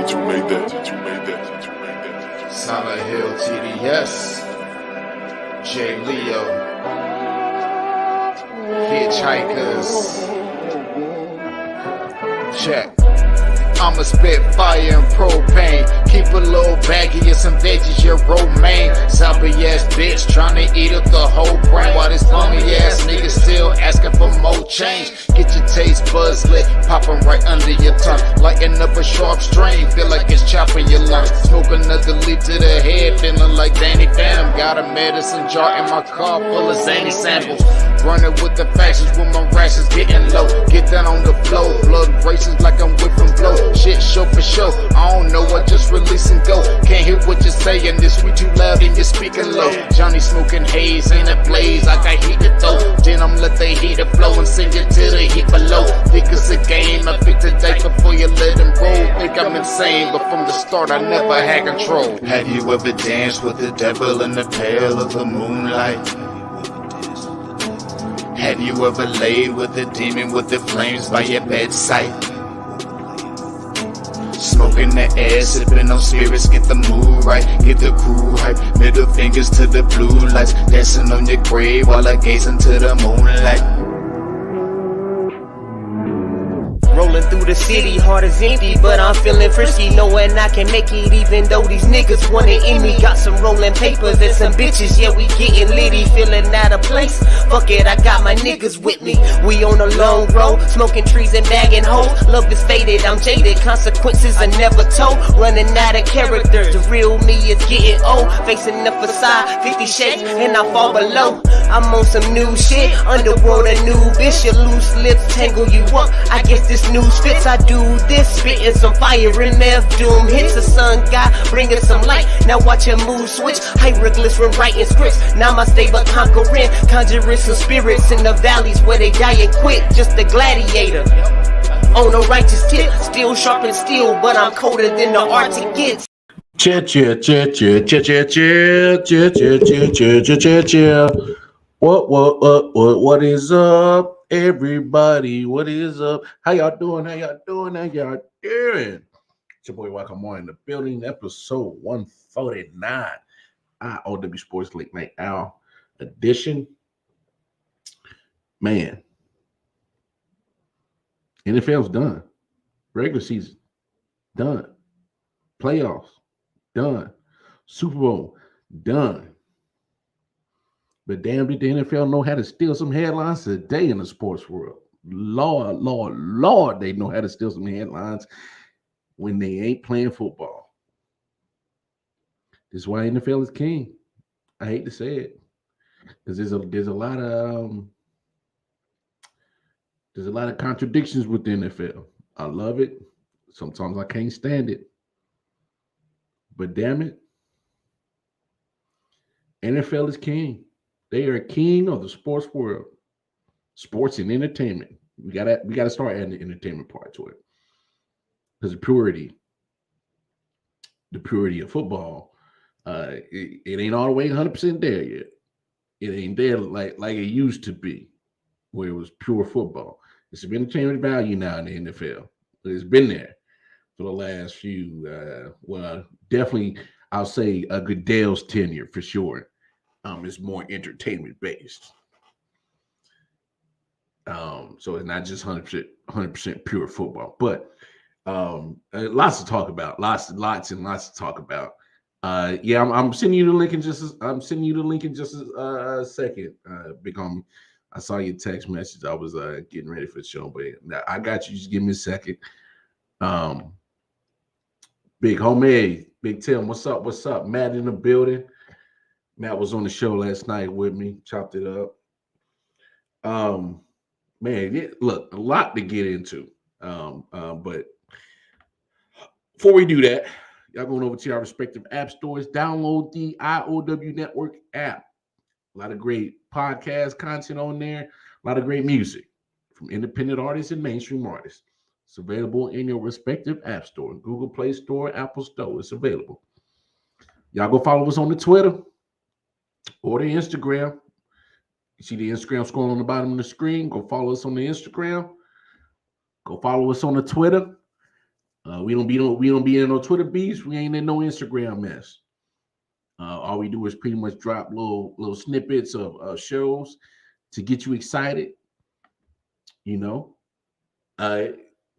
that you made that, that you made that, that you made that. Silent Hill TDS, J. Leo, Hitchhikers. Check. I'ma spit fire and propane. Keep a little baggie of some veggies, your romaine. Soppy ass bitch tryna eat up the whole brain. While this bummy ass nigga still asking for more change. Get your taste buds lit, popping right under your tongue. Lighting up a sharp strain, feel like it's chopping your lungs. Smoke another leaf to the head, feeling like Danny Phantom. Got a medicine jar in my car full of zany samples. Running with the factions when my rations getting low. Get down on the floor, blood races like I'm whipping blow. Shit show for show, I don't know, I just release and go. Can't hear what you're saying, this we too loud and you're speaking low. Johnny smoking haze, ain't a blaze, I got heat to throw. Then I'm let the heater flow and send you to the heat below. Think it's a game, I pick the dice before you let them roll. Think I'm insane, but from the start I never had control. Have you ever danced with the devil in the pale of the moonlight? Have you ever laid with a demon with the flames by your bedside? Smoking the air, sipping on spirits, get the mood right, get the crew hype. Middle fingers to the blue lights, dancing on your grave while I gaze into the moonlight. Rolling through the city, heart is empty, but I'm feeling frisky, knowing I can make it even though these niggas want it in me. Got some rolling papers and some bitches, yeah, we getting litty, feeling out of place. Fuck it, I got my niggas with me. We on a long road, smoking trees and bagging hoes. Love is faded, I'm jaded, consequences are never told. Running out of characters, the real me is getting old. Facing the facade, 50 shades, and I fall below. I'm on some new shit, underworld a new bitch. Your loose lips tangle you up, I guess this news fits. I do this, spitting some fire in meth doom. Hits the sun god, bringing some light. Now watch your mood switch, hieroglyphs when writing scripts. Namaste but conquering, conjuring some spirits in the valleys where they die and quit. Just a gladiator on a righteous tip, still sharp and steel, but I'm colder than the Arctic gets. What is up, everybody? What is up? How y'all doing? It's your boy Welcome on in the building, episode 149, I.O.W. Sports Late Night Owl edition. Man, NFL's done. Regular season done. Playoffs done. Super Bowl done. But damn, did the NFL know how to steal some headlines today in the sports world? Lord, they know how to steal some headlines when they ain't playing football. This is why NFL is king. I hate to say it, because there's a lot of contradictions with the NFL. I love it. Sometimes I can't stand it. But damn it, NFL is king. They are king of the sports world, sports and entertainment. We gotta start adding the entertainment part to it, because the purity of football, it ain't all the way 100% there yet. It ain't there like it used to be, where it was pure football. It's some entertainment value now in the NFL. It's been there for the last few. Definitely, I'll say Goodell's tenure for sure. It's more entertainment based. So it's not just 100% pure football, but lots to talk about. Lots to talk about. I'm sending you the link in just a second. Big homie, I saw your text message. I was getting ready for the show, but I got you. Just give me a second. Big homie, Big Tim, what's up? What's up? Matt in the building. Matt was on the show last night with me, chopped it up. Look, a lot to get into. But before we do that, y'all going over to our respective app stores, download the I.O.W. Network app. A lot of great podcast content on there, a lot of great music from independent artists and mainstream artists. It's available in your respective app store, Google Play Store, Apple Store. It's available. Y'all go follow us on the Twitter or the Instagram. You see the Instagram scroll on the bottom of the screen. Go follow us on the Instagram. Go follow us on the Twitter. We don't be in no Twitter beefs. We ain't in no Instagram mess. All we do is pretty much drop little snippets of shows to get you excited. You know, uh,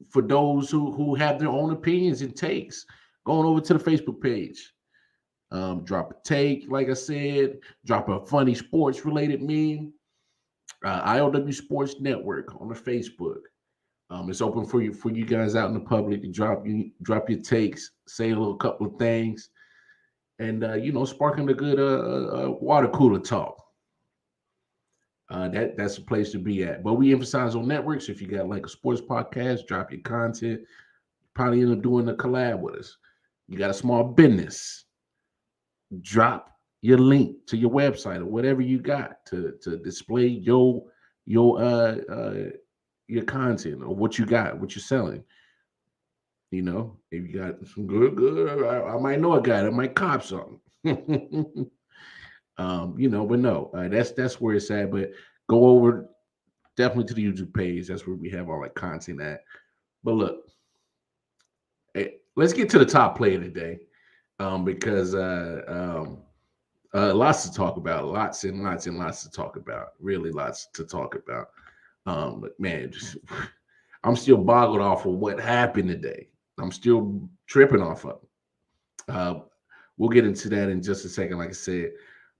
for those who have their own opinions and takes, going over to the Facebook page. Drop a take, like I said, drop a funny sports related meme. I.O.W Sports Network on the Facebook. It's open for you guys out in the public to drop your takes, say a little couple of things, and sparking a good water cooler talk. That's a place to be at. But we emphasize on networks. If you got like a sports podcast, drop your content. Probably end up doing a collab with us. You got a small business, drop your link to your website or whatever you got to display your content or what you got, what you're selling. You know, if you got some good, I might know a guy that might cop something. But no, that's where it's at. But go over definitely to the YouTube page. That's where we have all that content at. But look, hey, let's get to the top play of the day, because lots to talk about, lots and lots and lots to talk about, really lots to talk about. But man, I'm still boggled off of what happened today. I'm still tripping off of it. We'll get into that in just a second, like I said.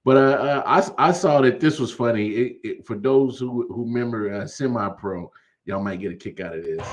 But I saw that this was funny. For those who remember Semi-Pro, y'all might get a kick out of this.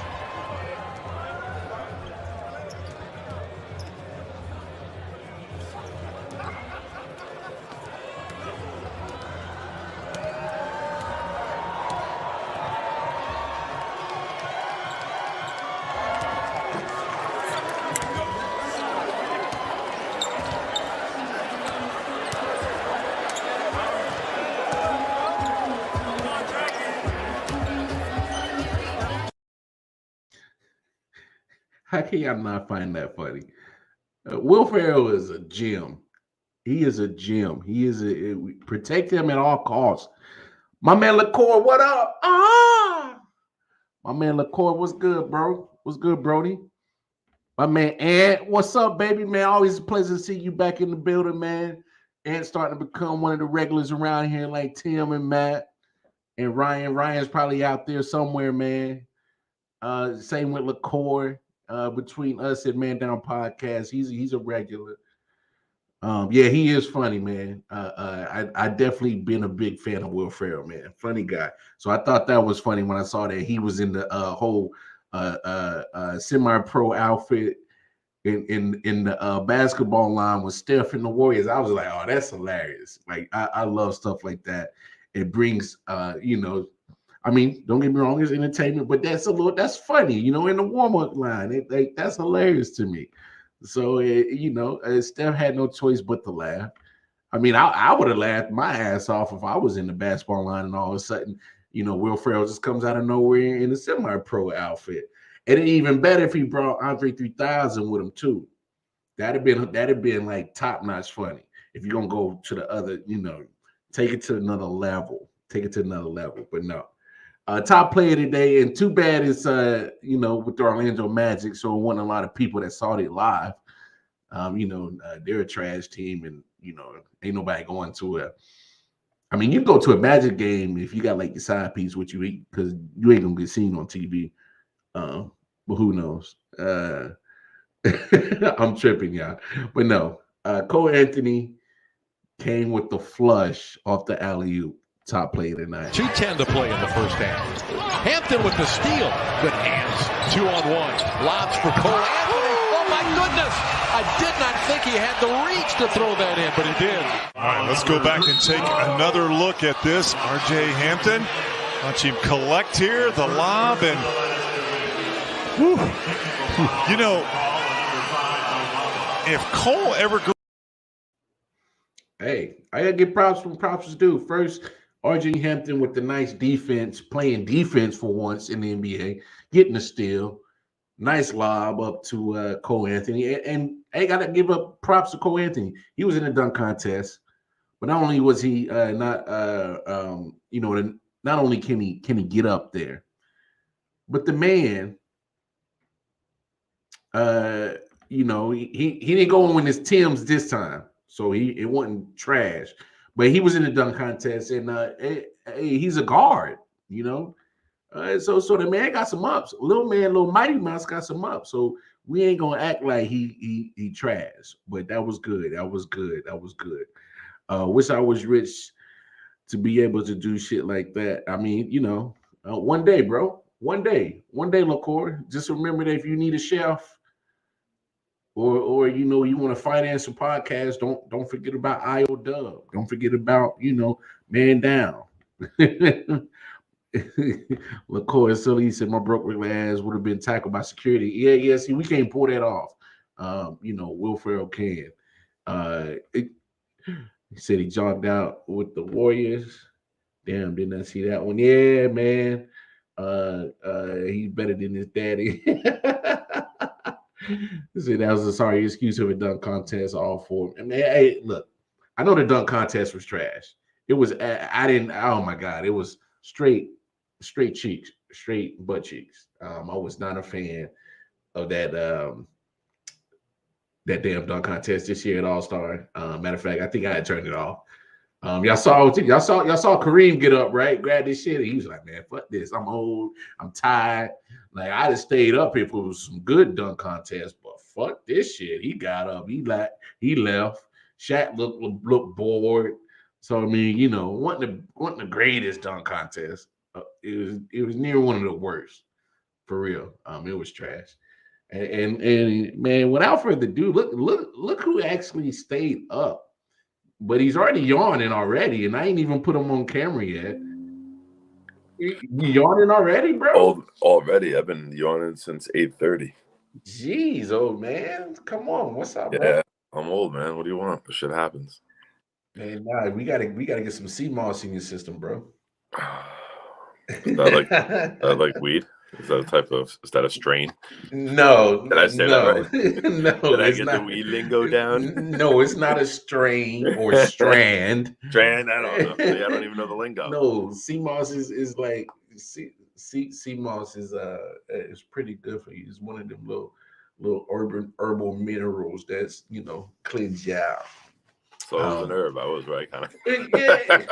How can y'all not find that funny? Will Ferrell is a gem. He is a gem. He is protect him at all costs. My man LaCour, what up? My man LaCour, what's good, bro? What's good, Brody? My man Ant, what's up, baby, man? Always a pleasure to see you back in the building, man. Ant's starting to become one of the regulars around here, like Tim and Matt and Ryan. Ryan's probably out there somewhere, man. Same with LaCour. Between us and Man Down Podcast, he's a regular. Yeah, he is funny, man. I definitely been a big fan of Will Ferrell, man. Funny guy. So I thought that was funny when I saw that he was in the whole semi-pro outfit in the basketball line with Steph and the Warriors. I was like, oh, that's hilarious. Like I love stuff like that. It brings I mean, don't get me wrong, it's entertainment, but that's funny, in the warm-up line. That's hilarious to me. So, Steph had no choice but to laugh. I mean, I would have laughed my ass off if I was in the basketball line and all of a sudden, Will Ferrell just comes out of nowhere in a semi-pro outfit. And it even better if he brought Andre 3000 with him too. That'd have been like top-notch funny. If you're gonna go to the other, take it to another level. But no. Top player today, and too bad it's with the Orlando Magic, so it wasn't a lot of people that saw it live. They're a trash team, and ain't nobody going to it. I mean, you go to a Magic game if you got like your side piece, what you eat, because you ain't gonna get seen on TV. But who knows? I'm tripping, y'all. But no, Cole Anthony came with the flush off the alley-oop. Top play tonight. 2:10 to play in the first half. Hampton with the steal. Good hands. 2-on-1. Lobs for Cole Anthony. Oh, my goodness. I did not think he had the reach to throw that in, but he did. All right, let's go back and take another look at this. R.J. Hampton. Watch him collect here. The lob and... Whew. If Cole ever... Hey, I got to give props when props is due. First... R.J. Hampton with the nice defense, playing defense for once in the NBA, getting a steal. Nice lob up to Cole Anthony. And I got to give up props to Cole Anthony. He was in the dunk contest, but not only was he not only can he get up there, but the man You know, he didn't go in his Tim's this time, so it wasn't trash. But he was in the dunk contest, and he's a guard. You know, so the man got some ups. Little Mighty Mouse got some ups. So we ain't gonna act like he trash. But that was good. That was good. That was good. Wish I was rich to be able to do shit like that. I mean, you know, one day, bro. One day, LaCour. Just remember that if you need a chef, or you know, you want to finance a podcast, don't forget about I.O.W. Don't forget about, you know, Man Down. LaCour Sully said my broke ass would have been tackled by security. Yeah. See, we can't pull that off. You know, Will Ferrell can. He said he jogged out with the Warriors. Damn, didn't I see that one? Yeah, man. He's better than his daddy. He said that was a sorry excuse of a dunk contest. All for him. I mean, hey, look, I know the dunk contest was trash. It was. I didn't. Oh my god, it was straight cheeks, straight butt cheeks. I was not a fan of that. That damn dunk contest this year at All Star. Matter of fact, I think I had turned it off. Y'all saw Kareem get up, right? Grab this shit, and he was like, "Man, fuck this. I'm old. I'm tired. Like I just stayed up here for some good dunk contest, but fuck this shit." He got up. He left. Shaq looked bored. So I mean, you know, wasn't the greatest dunk contest. It was near one of the worst, for real. It was trash. And man, without further ado, look who actually stayed up. But he's already yawning already, and I ain't even put him on camera yet. You yawning already, bro? Oh, already. I've been yawning since 8:30. Jeez, old man. Come on. What's up, bro? Yeah, I'm old, man. What do you want? This shit happens. Man, nah, we gotta get some sea moss in your system, bro. Is that like weed? Is that a strain? No. Did I say that right? No. Did I get the weed lingo down? No, it's not a strain or strand. Strand? I don't know. I don't even know the lingo. No, sea moss is like sea moss is pretty good for you. It's one of them little herbal minerals that's, you know, cleanse you out. So it was an herb. I was right, kind of. Yeah,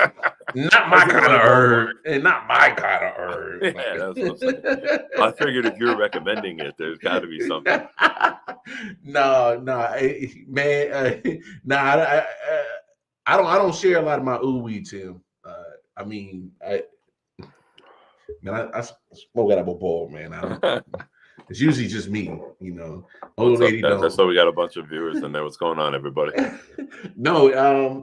not my kind of herb, and not my kind of herb. Yeah, that's what I'm saying. I figured if you're recommending it, there's got to be something. No, man, I don't share a lot of my weed, Tim. I mean, I smoke out of a bowl, man. It's usually just me, you know. Old lady don't. That's why we got a bunch of viewers in there. What's going on, everybody? No,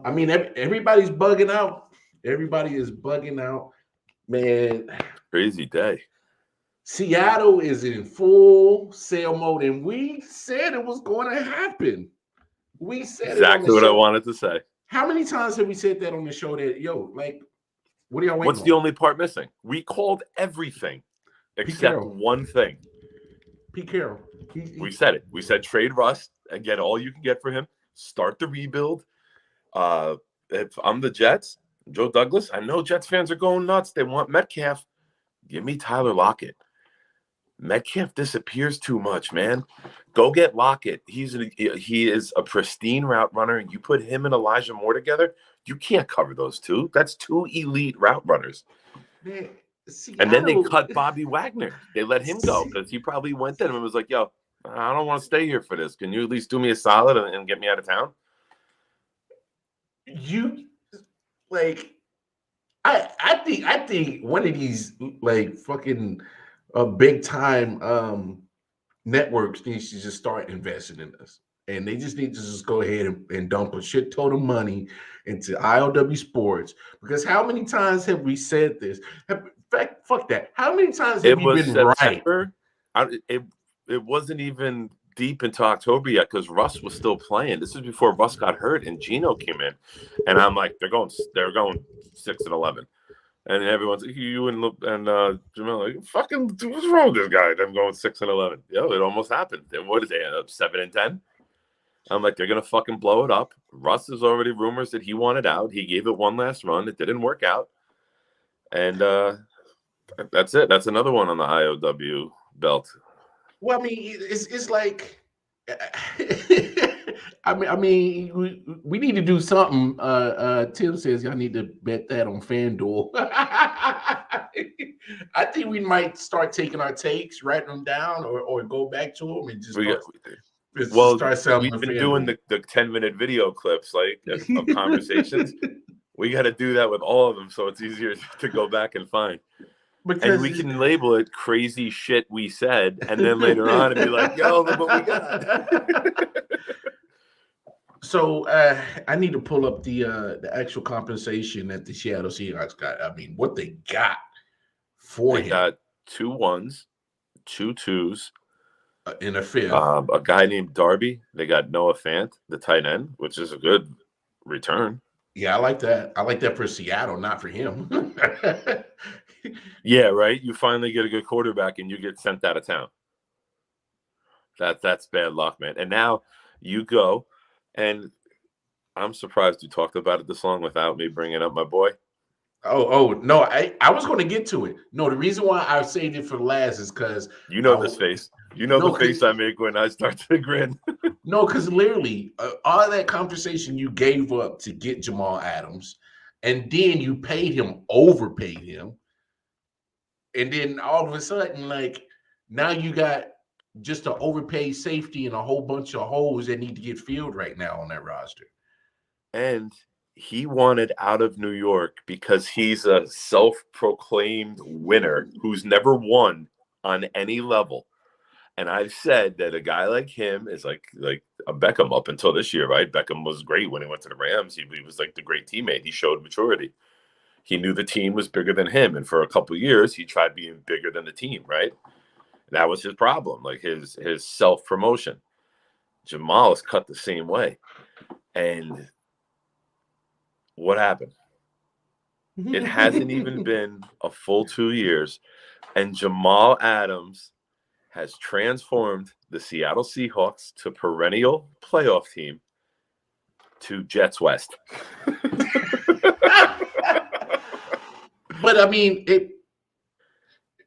I mean, everybody's bugging out. Everybody is bugging out, man. Crazy day. Seattle is in full sale mode, and we said it was going to happen. We said exactly what I wanted to say. How many times have we said that on the show? That what are y'all waiting What's on? the only part missing? We called everything except one thing. Pete Carroll. We said it. We said trade Russ and get all you can get for him. Start the rebuild. If I'm the Jets, Joe Douglas, I know Jets fans are going nuts. They want Metcalf. Give me Tyler Lockett. Metcalf disappears too much, man. Go get Lockett. He is a pristine route runner, and you put him and Elijah Moore together, you can't cover those two. That's two elite route runners. Man, and then they cut Bobby Wagner. They let him go because he probably went to them and was like, yo, I don't want to stay here for this. Can you at least do me a solid and get me out of town? I think one of these like fucking big time networks needs to just start investing in us. And they just need to just go ahead and dump a shit ton of money into I.O.W. Sports. Because how many times have we said this? Fuck that. How many times have you been September, right? It wasn't even deep into October yet because Russ was still playing. This is before Russ got hurt and Gino came in. And I'm like, they're going 6-11. And everyone's like, you and Jamel like, fucking, what's wrong with this guy? I'm going 6-11. Yo, it almost happened. And what is they end up 7-10? I'm like, they're gonna fucking blow it up. Russ is already rumors that he wanted out. He gave it one last run. It didn't work out. And that's it. That's another one on the I.O.W. belt. Well, I mean, it's like, we need to do something. Tim says y'all need to bet that on FanDuel. I think we might start taking our takes, writing them down, or go back to them and just We got, start selling we've on been doing FanDuel. the 10-minute video clips like of conversations. We got to do that with all of them, so it's easier to go back and find. Because And we can label it crazy shit we said, and then later on and be like, yo, look what we got. So I need to pull up the actual compensation that the Seattle Seahawks got. I mean, what they got for They him got 2 1s, 2 2s, in a fifth. a guy named Darby. They got Noah Fant, the tight end, which is a good return. Yeah, I like that. I like that for Seattle, not for him. Yeah, right. You finally get a good quarterback, and you get sent out of town. That's bad luck, man. And now you go, and I'm surprised you talked about it this long without me bringing up my boy. Oh no, I was going to get to it. No, the reason why I saved it for last is because You know this face. You know the face I make when I start to grin. No, because literally, all that conversation you gave up to get Jamal Adams, and then you overpaid him, and then all of a sudden, like now you got just an overpaid safety and a whole bunch of holes that need to get filled right now on that roster. And he wanted out of New York because he's a self-proclaimed winner who's never won on any level. And I've said that a guy like him is like a Beckham up until this year, right? Beckham was great when he went to the Rams. He was like the great teammate. He showed maturity. He knew the team was bigger than him. And for a couple of years, he tried being bigger than the team, right? That was his problem, like his self-promotion. Jamal is cut the same way. And what happened? It hasn't even been a full 2 years, and Jamal Adams has transformed the Seattle Seahawks to perennial playoff team to Jets West. But I mean,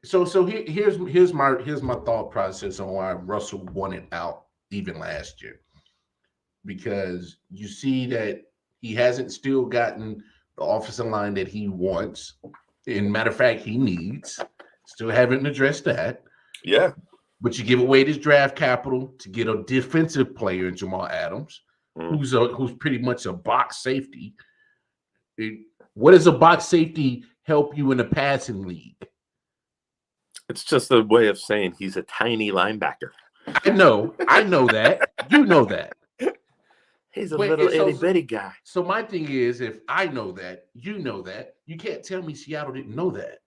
here's my thought process on why Russell wanted out even last year, because you see that he hasn't still gotten the offensive line that he wants. In matter of fact, he needs. Still haven't addressed that. Yeah. But you give away this draft capital to get a defensive player in Jamal Adams, who's pretty much a box safety. What does a box safety help you in a passing league? It's just a way of saying he's a tiny linebacker. I know that. You know that. He's a little itty-bitty guy. So my thing is, if I know that, you know that, you can't tell me Seattle didn't know that.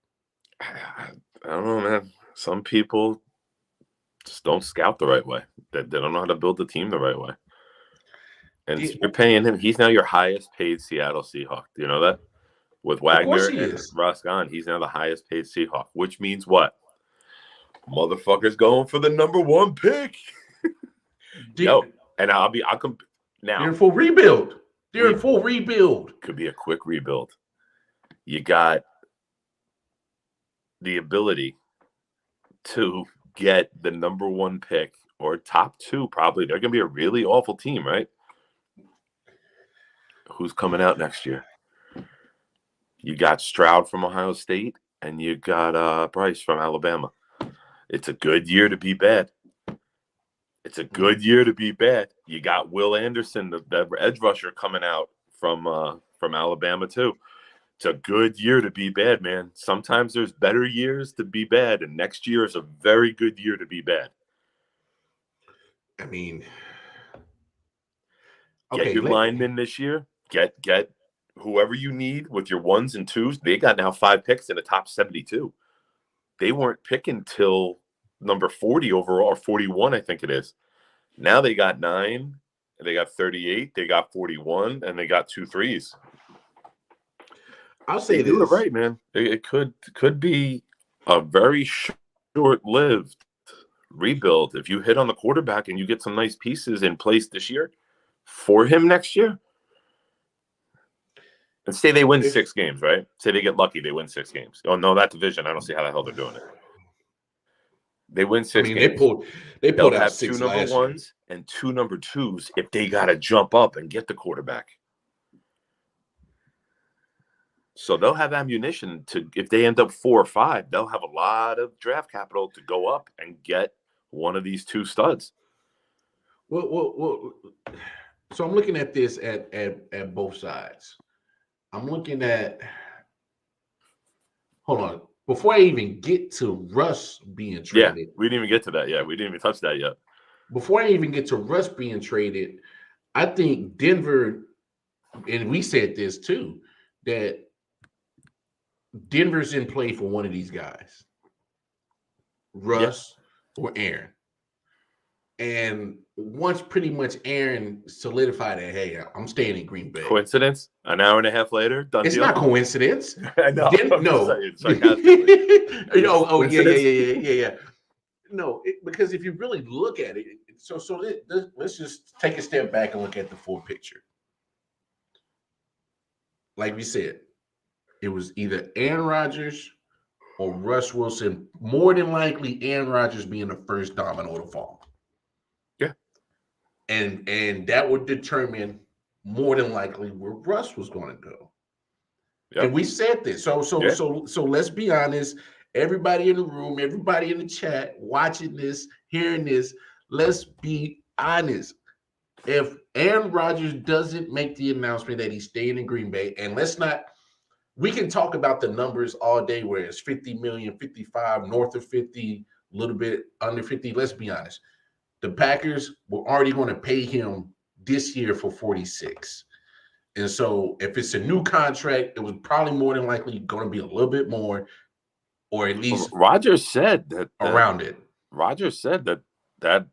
I don't know, man. Some people just don't scout the right way. They don't know how to build the team the right way. And you're paying him. He's now your highest paid Seattle Seahawk. Do you know that? With Wagner and Russ gone, he's now the highest paid Seahawk, which means what? Motherfucker's going for the number 1 pick. Yo, and I'll now. They're in full rebuild. In full rebuild. Could be a quick rebuild. You got the ability to get the number 1 pick or top 2, probably. They're going to be a really awful team, right? Who's coming out next year? You got Stroud from Ohio State, and you got Bryce from Alabama. It's a good year to be bad. It's a good year to be bad. You got Will Anderson, the edge rusher, coming out from Alabama too. It's a good year to be bad, man. Sometimes there's better years to be bad, and next year is a very good year to be bad. I mean, get your linemen this year. Get whoever you need with your 1s and 2s. They got now 5 picks in the top 72. They weren't picking till number 40 overall, or 41, I think it is. Now they got 9, they got 38, they got 41, and they got 2 3s. I'll say they do it right, man. It could be a very short-lived rebuild if you hit on the quarterback and you get some nice pieces in place this year for him next year. And say they win 6 games, right? Say they get lucky, they win 6 games. Oh, no, that division, I don't see how the hell they're doing it. They win I 6 mean, games. they They'll pulled out have 6 2 number last year. ones and 2 number twos if they got to jump up and get the quarterback. So they'll have ammunition to, if they end up 4 or 5, they'll have a lot of draft capital to go up and get one of these 2 studs. Well, so I'm looking at this at both sides. I'm looking at, hold on, before I even get to Russ being traded. Yeah, we didn't even get to that yet. We didn't even touch that yet. Before I even get to Russ being traded, I think Denver, and we said this too, that Denver's in play for one of these guys, Russ or Aaron. And once pretty much Aaron solidified that, hey, I'm staying in Green Bay. Coincidence? An hour and a half later, done It's deal? not coincidence. I know. No. Oh, Yeah. No, because if you really look at it, let's just take a step back and look at the full picture. Like we said, it was either Aaron Rodgers or Russ Wilson. More than likely, Aaron Rodgers being the first domino to fall. Yeah, and that would determine more than likely where Russ was going to go. Yep. And we said this. So let's be honest. Everybody in the room, everybody in the chat, watching this, hearing this, let's be honest. If Aaron Rodgers doesn't make the announcement that he's staying in Green Bay, and we can talk about the numbers all day where it's 50 million, 55, north of 50, a little bit under 50. Let's be honest. The Packers were already going to pay him this year for 46. And so if it's a new contract, it was probably more than likely going to be a little bit more, or at least Rodgers said that around it. Rodgers said that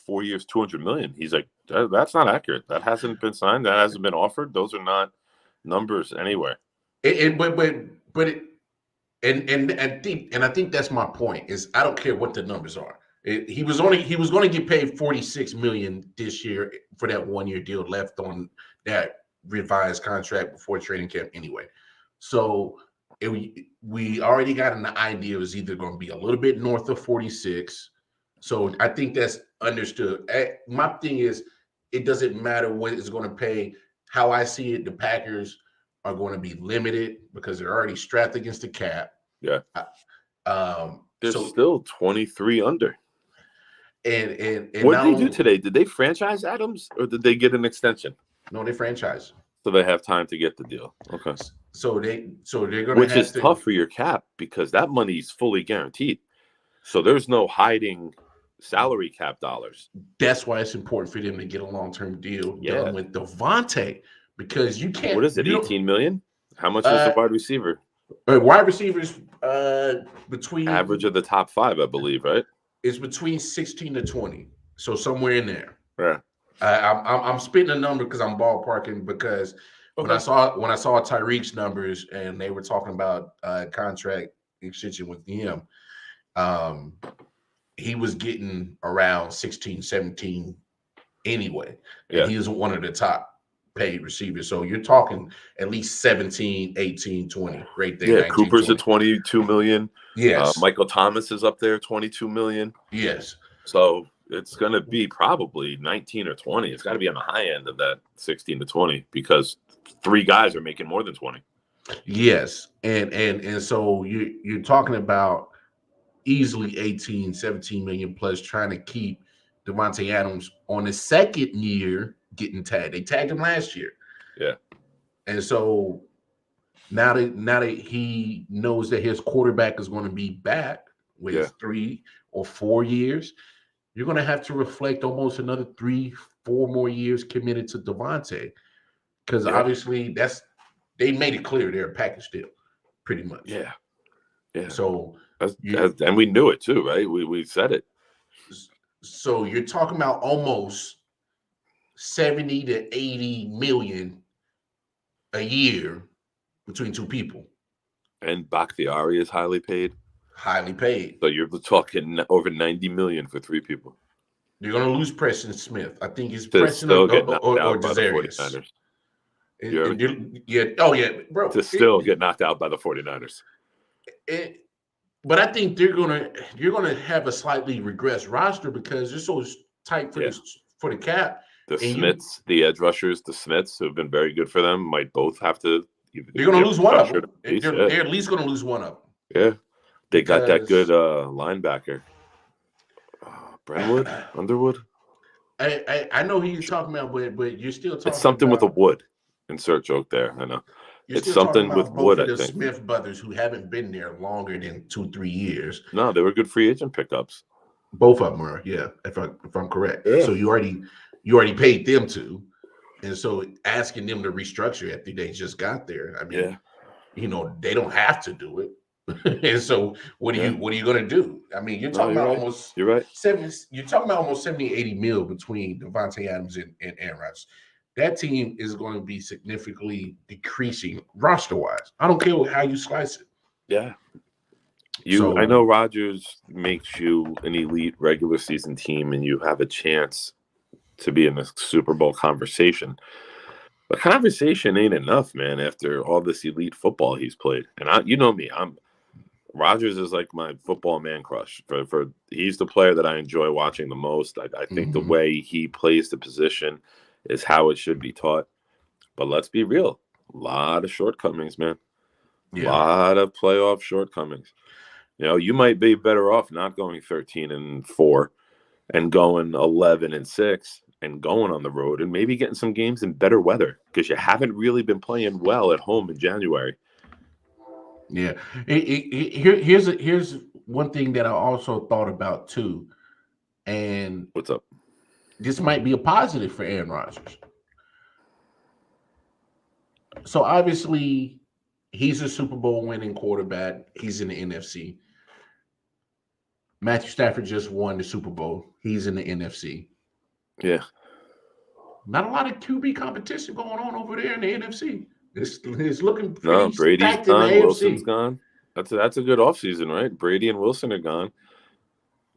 4 years, 200 million. He's like, that's not accurate. That hasn't been signed. That hasn't been offered. Those are not numbers anywhere. And I think that's my point. Is I don't care what the numbers are. He was going to get paid 46 million this year for that 1-year deal left on that revised contract before training camp anyway. So we already got an idea it was either going to be a little bit north of 46. So I think that's understood. My thing is, it doesn't matter what it's going to pay. How I see it, the Packers are going to be limited because they're already strapped against the cap. Yeah. They're still 23 under. And what did they do today? Did they franchise Adams or did they get an extension? No, they franchise. So they have time to get the deal. Okay. So they're going to, which is tough for your cap because that money is fully guaranteed. So there's no hiding salary cap dollars. That's why it's important for them to get a long-term deal done with Devontae, because you can't. What is it? 18 million? How much is the wide receiver? Wide receivers between average of the top 5, I believe, right? It's between 16 to 20, so somewhere in there. Yeah. I'm spitting a number because I'm ballparking because when I saw Tyreek's numbers and they were talking about contract extension with him, he was getting around 16, 17 anyway. And he is one of the top paid receivers. So you're talking at least 17, 18, 20 right there. Yeah, 19, Cooper's 20. at 22 million. Yes. Michael Thomas is up there, 22 million. Yes. So it's going to be probably 19 or 20. It's got to be on the high end of that 16 to 20 because 3 guys are making more than 20. Yes. And so you're talking about easily 18, 17 million plus trying to keep Devontae Adams on the second year getting tagged. They tagged him last year. Yeah. And so now that he knows that his quarterback is going to be back with 3 or 4 years, you're going to have to reflect almost another 3-4 more years committed to Devontae. Because obviously they made it clear they're a package deal, pretty much. Yeah. Yeah. So and we knew it too, right? We said it. So you're talking about almost 70 to 80 million a year between 2 people. And Bakhtiari is highly paid. Highly paid. So you're talking over 90 million for 3 people. You're going to lose Preston Smith. I think it's to Preston still or get knocked out by the Desarius. 49ers. Yeah. Oh, yeah, bro. To still get knocked out by the 49ers. But I think you're gonna have a slightly regressed roster because you're so tight for the cap. The Smiths, the edge rushers, the Smiths, who have been very good for them, might both have to. They're going to lose one of them. They're at least going to lose one of them. Yeah, they got that good linebacker, Brentwood, Underwood. I know who you're talking about, but you're still talking. It's something with a wood. Insert joke there. I know. It's something with wood. I think the Smith brothers who haven't been there longer than 2-3 years. No, they were good free agent pickups. Both of them are, yeah. If I'm correct, so you already paid them to, and so asking them to restructure after they just got there. I mean, they don't have to do it. And so what are you going to do? I mean, you're talking about almost 70. You're talking about almost 70-80 mil between Davante Adams and Aaron Rodgers. That team is going to be significantly decreasing roster-wise. I don't care how you slice it. Yeah. I know Rodgers makes you an elite regular season team, and you have a chance to be in the Super Bowl conversation. But conversation ain't enough, man, after all this elite football he's played. And you know me, Rodgers is like my football man crush. He's the player that I enjoy watching the most. I think the way he plays the position is how it should be taught. But let's be real. A lot of shortcomings, man. Yeah. A lot of playoff shortcomings. You might be better off not going 13-4 and going 11-6 and going on the road and maybe getting some games in better weather because you haven't really been playing well at home in January. Yeah. Here's one thing that I also thought about too. And what's up? This might be a positive for Aaron Rodgers. So obviously, he's a Super Bowl winning quarterback. He's in the NFC. Matthew Stafford just won the Super Bowl. He's in the NFC. Yeah. Not a lot of QB competition going on over there in the NFC. It's looking pretty Brady's gone. Wilson's gone. That's a good offseason, right? Brady and Wilson are gone.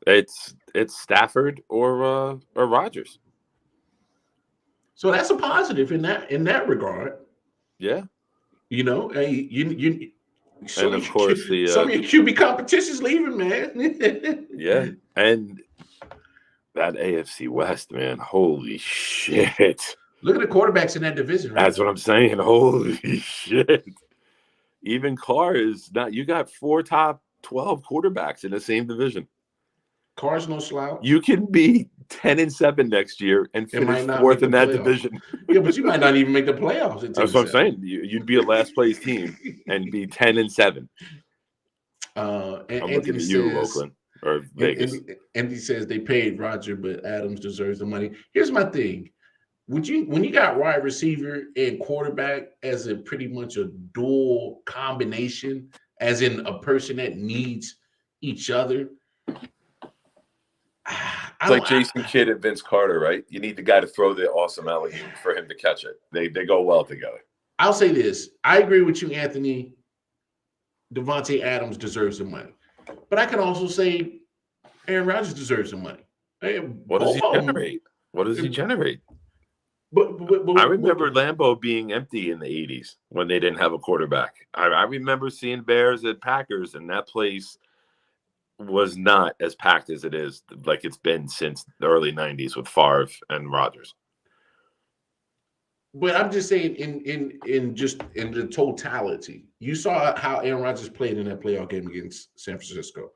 It's Stafford or Rodgers. So that's a positive in that regard. Yeah. And of course some of your QB competition's leaving, man. Yeah. And that AFC West, man. Holy shit. Look at the quarterbacks in that division, right? That's what I'm saying. Holy shit. Even Carr is not. You got 4 top 12 quarterbacks in the same division. Carr's no slouch. You can be 10-7 next year and finish 4th in that division. Yeah, but you might not even make the playoffs. That's what I'm saying. You'd be a last place team and be 10-7. I'm looking at you, Oakland or Vegas. Andy says they paid Roger, but Adams deserves the money. Here's my thing. When you got wide receiver and quarterback as a pretty much a dual combination, as in a person that needs each other. It's like Jason Kidd and Vince Carter, right? You need the guy to throw the awesome alley for him to catch it. They go well together. I'll say this. I agree with you, Anthony. Davante Adams deserves the money. But I can also say Aaron Rodgers deserves the money. What does he generate? What does he generate? But I remember Lambeau being empty in the 80s when they didn't have a quarterback. I remember seeing Bears at Packers, and that place was not as packed as it is, like it's been since the early 90s with Favre and Rodgers. But I'm just saying in the totality, you saw how Aaron Rodgers played in that playoff game against San Francisco.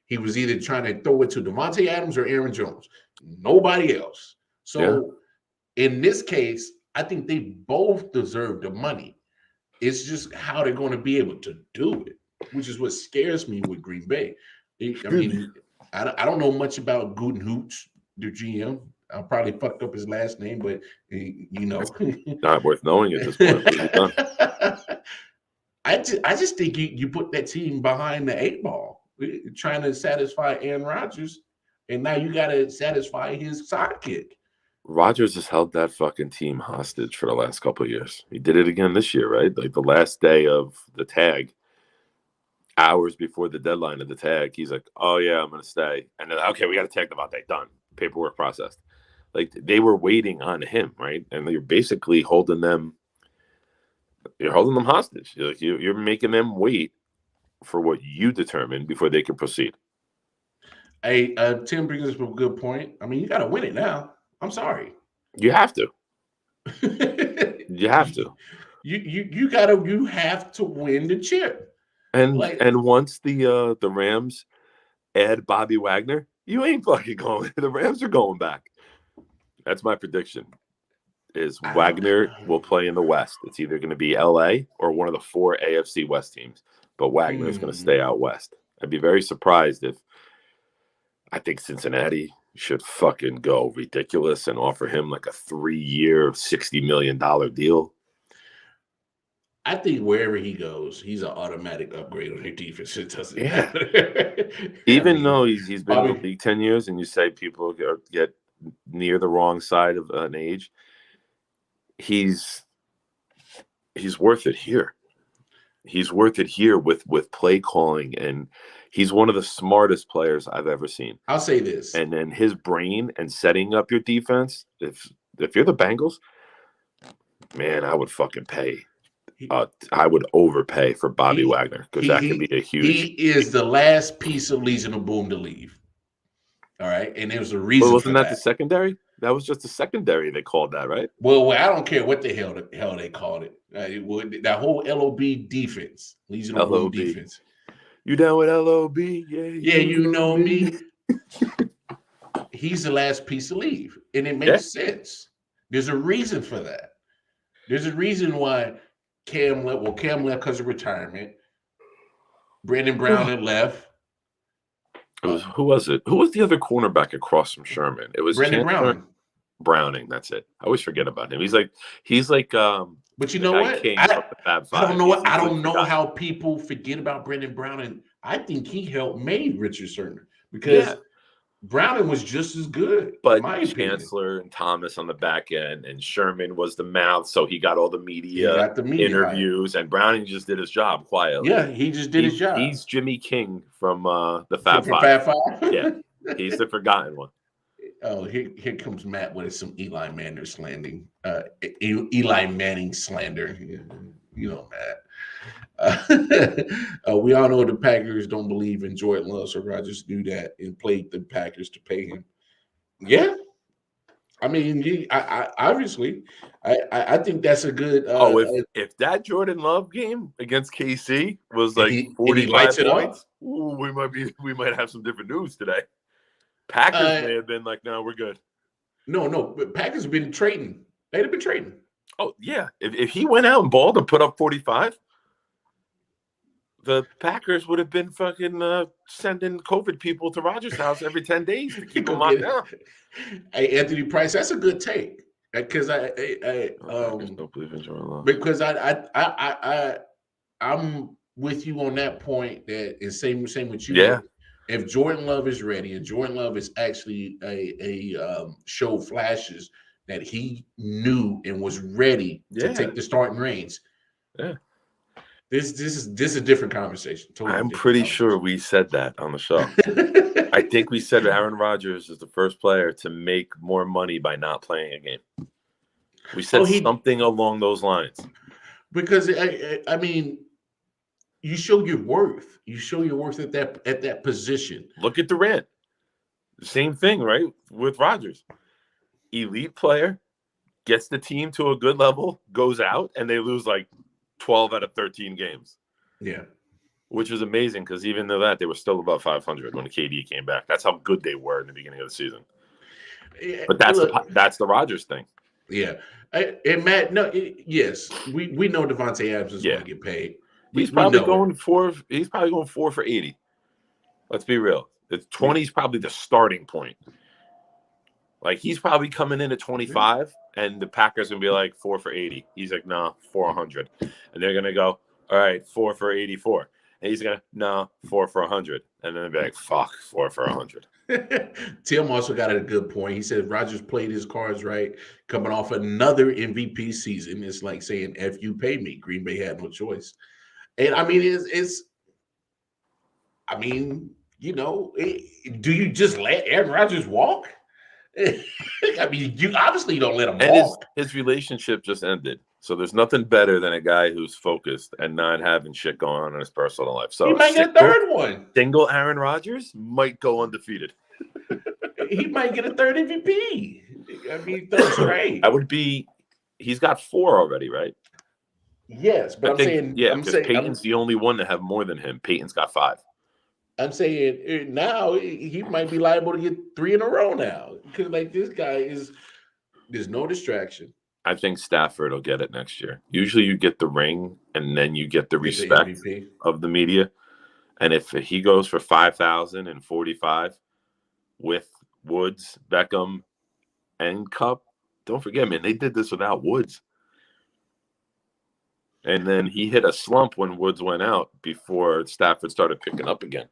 He was either trying to throw it to Davante Adams or Aaron Jones. Nobody else. So in this case, I think they both deserve the money. It's just how they're going to be able to do it, which is what scares me with Green Bay. I mean, I don't know much about Gutenhoots, the GM. I probably fucked up his last name, but not worth knowing at this point. I just think you put that team behind the 8 ball, trying to satisfy Aaron Rodgers, and now you got to satisfy his sidekick. Rodgers has held that fucking team hostage for the last couple of years. He did it again this year, right? Like the last day of the tag, hours before the deadline of the tag, he's like, "Oh yeah, I'm gonna stay," and then okay, we got to tag them out. They done, paperwork processed. Like they were waiting on him, right? And you're basically holding them. You're holding them hostage. You're making them wait for what you determine before they can proceed. Hey, Tim brings up a good point. I mean, you got to win it now. I'm sorry. You have to. You have to. You have to win the chip. And once the Rams add Bobby Wagner, you ain't fucking going. The Rams are going back. That's my prediction. Is Wagner will play in the West. It's either going to be LA or one of the 4 AFC West teams. But Wagner is going to stay out West. I'd be very surprised if I think Cincinnati should fucking go ridiculous and offer him like a 3-year, $60 million deal. I think wherever he goes, he's an automatic upgrade on their defense. It doesn't matter. Even though he's been in the league 10 years and you say people get near the wrong side of an age, he's worth it here. He's worth it here with play calling, and he's one of the smartest players I've ever seen. I'll say this. And then his brain and setting up your defense, if you're the Bengals, man, I would fucking pay. I would overpay for Bobby Wagner because that could be a huge. He is the last piece of Legion of Boom to leave. All right, and there's a reason. Well, wasn't for that the secondary? That was just the secondary. They called that, right? Well, I don't care what the hell they called it. That whole LOB defense, Legion of Boom defense. You down with LOB? Yeah, you know me. He's the last piece to leave, and it makes sense. There's a reason for that. There's a reason why Cam left. Well, Cam left because of retirement. Brandon Brown had left. Who was it? Who was the other cornerback across from Sherman? It was Brandon Browning. That's it. I always forget about him. He's like. But you know what? I don't know what. I don't know how people forget about Brandon Browning. I think he helped made Richard Sherman because Browning was just as good. But in my Chancellor and Thomas on the back end, and Sherman was the mouth, so he got all the media, interviews, and Browning just did his job quietly. Yeah, he just did his job. He's Jimmy King from the Fab Five. Fab Five? Yeah, he's the forgotten one. Oh, here comes Matt with some Eli Manning slander. Eli Manning slander. You know, Matt. We all know the Packers don't believe in Jordan Love, so Rodgers knew that and played the Packers to pay him. Yeah, I mean, obviously, I think that's a good. If that Jordan Love game against KC was like 45 points, we might have some different news today. Packers may have been like, no, we're good. No, but Packers have been trading. They'd have been trading. Oh, yeah. If he went out and balled and put up 45, the Packers would have been fucking sending COVID people to Rodgers' house every 10 days to keep him locked down. Hey, Anthony Price, that's a good take. Because don't believe in Jordan Love. Because I'm with you on that point. That is same with you. Yeah. If Jordan Love is ready, and Jordan Love is actually a show flashes that he knew and was ready to take the starting reins. Yeah. This is a different conversation. I'm pretty sure we said that on the show. I think we said Aaron Rodgers is the first player to make more money by not playing a game. We said something along those lines. Because I mean, you show your worth. You show your worth at that position. Look at Durant. Same thing, right? With Rodgers. Elite player, gets the team to a good level, goes out, and they lose like 12 out of 13 games. Yeah. Which is amazing because even though that, they were still above 500 when KD came back. That's how good they were in the beginning of the season. Yeah, but that's the Rodgers thing. Yeah. And Matt, yes, we know Devontae Adams is going to get paid. He's probably going 4 for 80. Let's be real. The 20 is probably the starting point. Like, he's probably coming in at 25, and the Packers going to be like 4 for 80. He's like, no, 400. And they're going to go, all right, 4 for 84. And he's going to, no, 4 for 100. And then they'll be like, fuck, 4 for 100. Tim also got a good point. He said Rodgers played his cards right, coming off another MVP season. It's like saying, F you pay me. Green Bay had no choice. And I mean, do you just let Aaron Rodgers walk? I mean, you obviously don't let him walk. His relationship just ended. So there's nothing better than a guy who's focused and not having shit going on in his personal life. So He might get a third one. Single Aaron Rodgers might go undefeated. He might get a third MVP. I mean, third straight. That would be. He's got 4 already, right? Yes, but because Peyton's the only one to have more than him. Peyton's got 5. I'm saying now he might be liable to get 3 in a row now because like this guy there's no distraction. I think Stafford will get it next year. Usually you get the ring and then you get the respect of the media. And if he goes for 5,000 and 45 with Woods, Beckham, and Cup, don't forget, man, they did this without Woods. And then he hit a slump when Woods went out before Stafford started picking up again.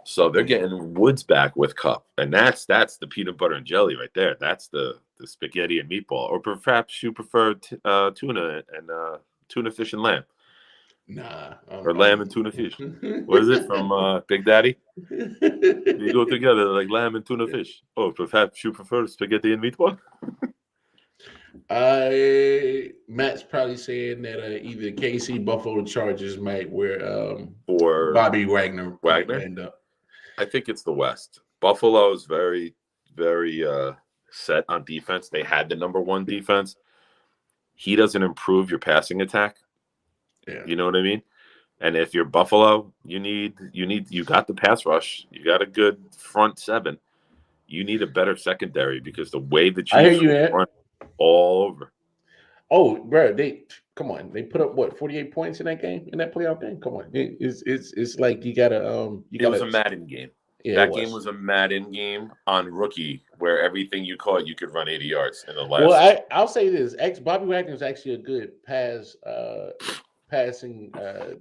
So they're getting Woods back with Cup. And that's the peanut butter and jelly right there. That's the spaghetti and meatball. Or perhaps you prefer tuna and tuna fish and lamb. Nah. Or lamb and tuna fish. What is it from Big Daddy? They go together like lamb and tuna fish. Oh, perhaps you prefer spaghetti and meatball? Matt's probably saying that either KC, Buffalo Chargers might wear or Bobby Wagner. End up. I think it's the West. Buffalo is very, very set on defense. They had the number 1 defense. He doesn't improve your passing attack. Yeah. You know what I mean? And if you're Buffalo, you got the pass rush. You got a good front 7. You need a better secondary because the way the Chiefs run all over. Oh, bro, they put up what 48 points in that game, in that playoff game. Come on, it's like you gotta It was a Madden game. Yeah, that game was a Madden game on rookie, where everything you caught, you could run 80 yards in the last. Well, I'll say this: Bobby Wagner is actually a good passing,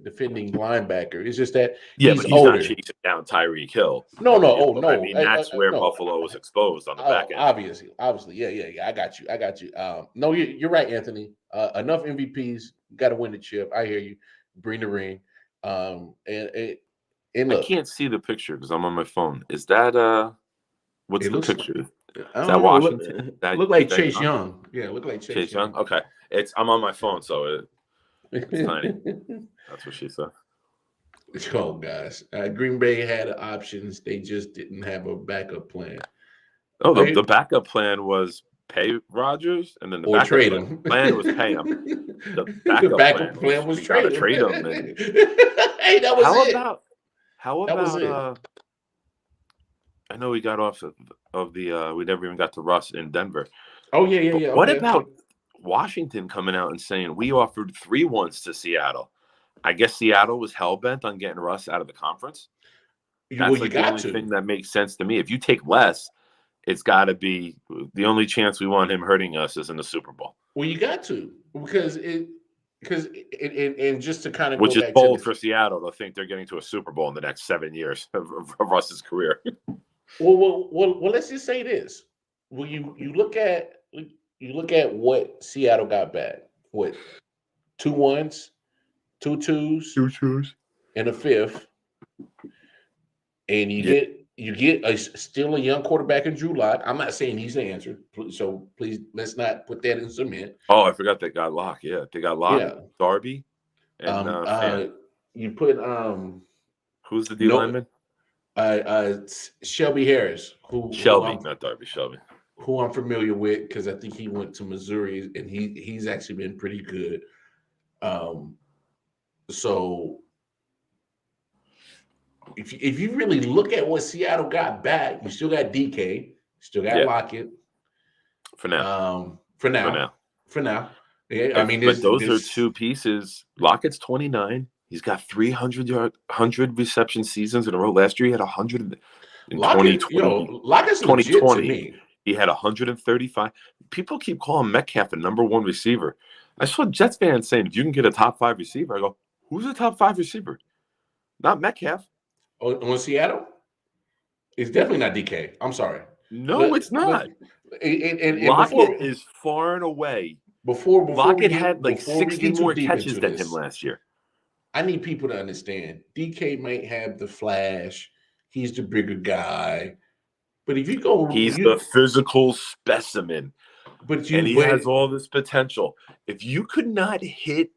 defending linebacker. It's just that but he's older. Not chasing down Tyreek Hill. No. I mean, that's where Buffalo was exposed on the back end. Obviously, yeah. I got you. No, you're right, Anthony. Enough MVPs, got to win the chip. I hear you. Bring the ring. And look, I can't see the picture because I'm on my phone. Is that what's the picture? Is that Washington? Look like Chase Young. Yeah, look like Chase Young. Okay, I'm on my phone, so it's tiny. That's what she said. Oh, guys. Green Bay had options. They just didn't have a backup plan. Oh, the backup plan was pay Rodgers, and then the backup trade him. plan was pay him. The backup plan was trade him. Hey, that was it. How about I know we got off of the we never even got to Russ in Denver. Oh, yeah. What about Washington coming out and saying we offered 3-1s to Seattle? I guess Seattle was hell-bent on getting Russ out of the conference. That's the only thing that makes sense to me. If you take less, it's got to be the only chance we want him hurting us is in the Super Bowl. Well, you got to because just to kind of which is bold for Seattle to think they're getting to a Super Bowl in the next 7 years of Russ's career. Well, let's just say this. Well, you look at what Seattle got back. What 2 1s, 2 2s, and a 5th, and you get still a young quarterback in Drew Lock. I'm not saying he's the answer, so please let's not put that in cement. Oh, I forgot they got Lock. Yeah, they got Lock, Darby, and you put who's the D lineman? Shelby Harris. Not Darby. Shelby. Who I'm familiar with because I think he went to Missouri and he's actually been pretty good. So if you really look at what Seattle got back, you still got DK, still got Lockett. For now. Yeah, I mean, but those are 2 pieces. Lockett's 29. He's got 100 reception seasons in a row. Last year he had 100 in 2020. Lockett's 2020. To me. He had 135. People keep calling Metcalf a number 1 receiver. I saw Jets fans saying, if you can get a top 5 receiver, I go, who's a top 5 receiver? Not Metcalf. On Seattle? It's definitely not DK. I'm sorry. No, it's not. And Lockett is far and away. Lockett had like 60 more catches than him last year. I need people to understand. DK might have the flash. He's the bigger guy. But if you go... He's the physical specimen. And he has all this potential. If you could not hit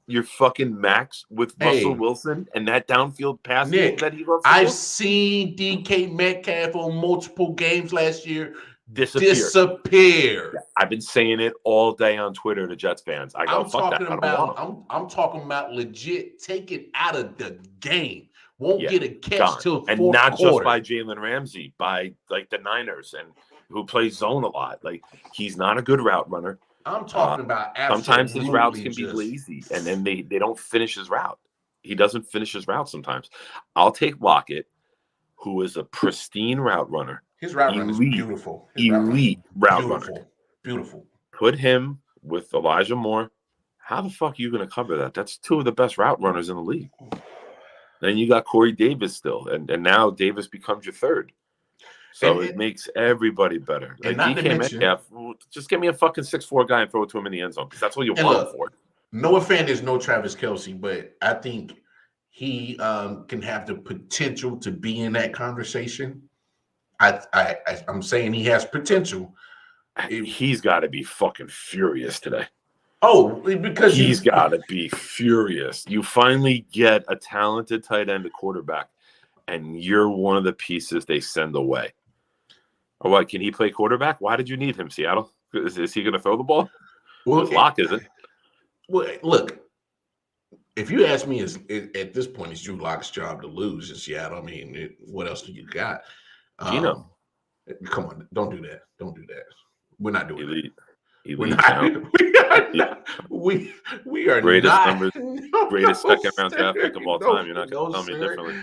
your fucking max with Russell Wilson and that downfield pass Nick, that he loves, I've seen DK Metcalf on multiple games last year disappear. I've been saying it all day on Twitter to Jets fans. I go, fuck that. I don't want him. I'm talking about legit taken out of the game. Won't get a catch gone. till fourth and not quarter. Just by Jalen Ramsey, by like the Niners and who plays zone a lot. Like he's not a good route runner. I'm talking about sometimes his routes can be lazy, and then they don't finish his route. He doesn't finish his route sometimes. I'll take Lockett, who is a pristine route runner. His route runner is beautiful. Elite route runner. Beautiful. Put him with Elijah Moore. How the fuck are you going to cover that? That's two of the best route runners in the league. Then you got Corey Davis still, and now Davis becomes your third. So it makes everybody better. Like DK Metcalf, just give me a fucking 6'4" guy and throw it to him in the end zone because that's what you want him for. Noah Fant is no Travis Kelce, but I think he can have the potential to be in that conversation. I'm saying he has potential. He's got to be fucking furious today. Oh, because he's got to be furious. You finally get a talented tight end, a quarterback, and you're one of the pieces they send away. Or what? Can he play quarterback? Why did you need him, Seattle? Is he going to throw the ball? Well, Lock, is it? Well, look, if you ask me, at this point, it's Drew Lock's job to lose in Seattle. I mean, what else do you got? Gino. Come on, don't do that. Don't do that. We're not doing Elite. We're not. We are greatest not. Numbers, greatest second round draft pick of all time. You're not going to tell me differently.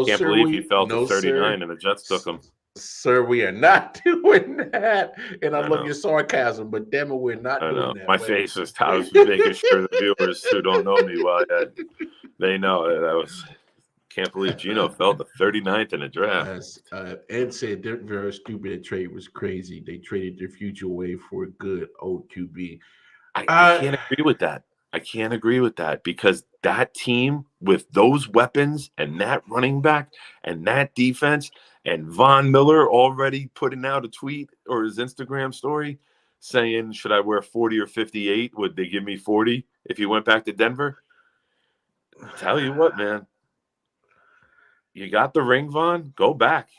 Can't believe he fell to 39 and the Jets took him. Sir, we are not doing that. And I love your sarcasm, but damn it, we're not doing that. My face is I was making sure the viewers who don't know me they know that I was. Can't believe Gino fell to 39th in the draft. Ed said their very stupid trade was crazy. They traded their future away for a good old QB. I can't agree with that. I can't agree with that because that team with those weapons and that running back and that defense and Von Miller already putting out a tweet or his Instagram story saying, should I wear 40 or 58? Would they give me 40 if you went back to Denver? Tell you what, man. You got the ring, Von. Go back.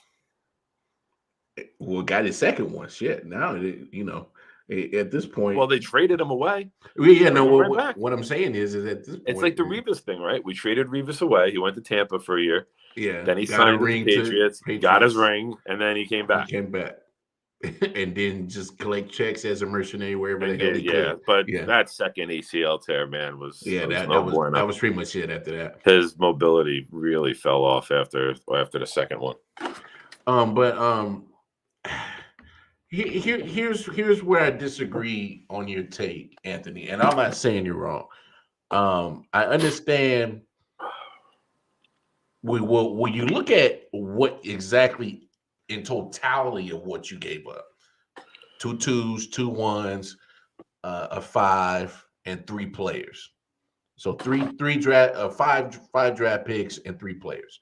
Well, got his second one. Shit. Now, at this point. Well, they traded him away. Yeah, no. What I'm saying is at this point. It's like the Revis thing, right? We traded Revis away. He went to Tampa for a year. Yeah. Then he signed with the Patriots. Got his ring, and then he came back. And then just collect checks as a mercenary wherever the hell he could. But that second ACL tear, man, was that was pretty much it after that. His mobility really fell off after the second one. Here's where I disagree on your take, Anthony. And I'm not saying you're wrong. I understand. When you look at what exactly in totality of what you gave up, 2 2s, 2 1s, a 5, and 3 players. So five draft picks and 3 players.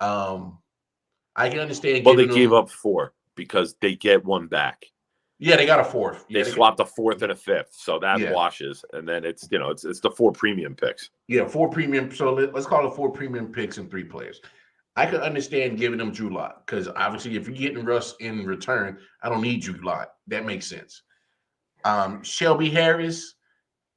I can understand. Well, they gave up 4 because they get 1 back. Yeah, they got a 4th. They swapped a 4th and a 5th, so that washes, and then it's the 4 premium picks. Yeah, 4 premium. So let's call it 4 premium picks and 3 players. I could understand giving them Drew Lock because obviously if you're getting Russ in return, I don't need Drew Lock. That makes sense. Shelby Harris,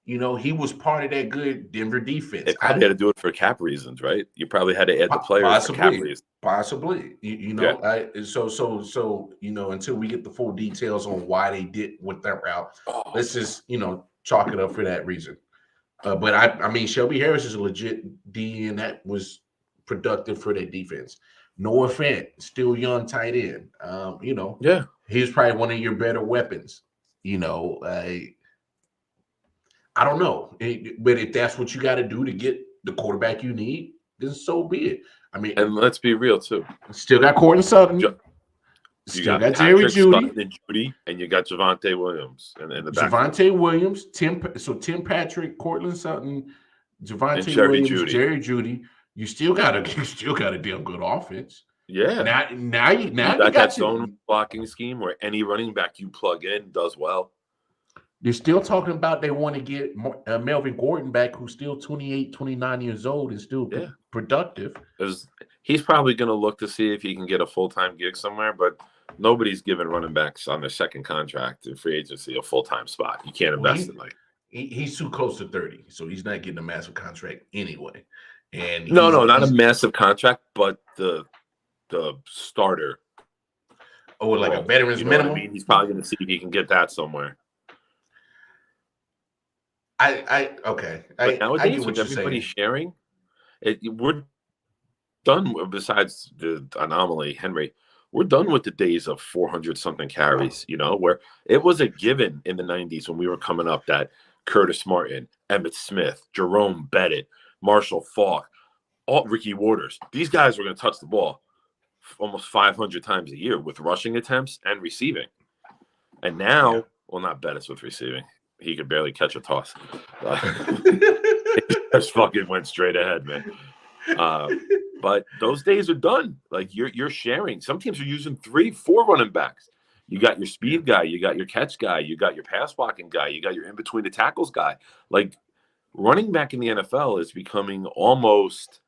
he was part of that good Denver defense. They probably had to do it for cap reasons, right? You probably had to add the players for cap reasons. Possibly. So until we get the full details on why they did with that route, let's just, chalk it up for that reason. But I mean, Shelby Harris is a legit D, and that was productive for their defense. Noah Fant, still young tight end. He's probably one of your better weapons. I don't know, but if that's what you got to do to get the quarterback you need, then so be it. I mean, and let's be real too. Still got Courtland Sutton. You got Jerry Judy, and you got Javonte Williams in the back. Javonte Williams, Tim Patrick, Courtland Sutton, Javonte Williams, Jerry Judy. You still got a damn good offense. Yeah. Now you got that zone blocking scheme where any running back you plug in does well. They're still talking about they want to get Melvin Gordon back, who's still 28, 29 years old and still productive. He's probably going to look to see if he can get a full-time gig somewhere, but nobody's giving running backs on their second contract in free agency a full-time spot. You can't invest in like. He's too close to 30, so he's not getting a massive contract anyway. And no, not a massive contract, but the starter. Oh, like a veteran's minimum? I mean? He's probably going to see if he can get that somewhere. Okay. But nowadays, with everybody sharing, we're done. Besides the anomaly, Henry, we're done with the days of 400-something carries. Where it was a given in the 90s when we were coming up that Curtis Martin, Emmitt Smith, Jerome Bettis, Marshall Faulk, Ricky Waters, these guys were going to touch the ball almost 500 times a year with rushing attempts and receiving. And now, well, not Bettis with receiving. He could barely catch a toss. He just fucking went straight ahead, man. But those days are done. Like you're sharing. Some teams are using 3-4 running backs. You got your speed guy, you got your catch guy, you got your pass blocking guy, you got your in between the tackles guy. Like running back in the NFL is becoming almost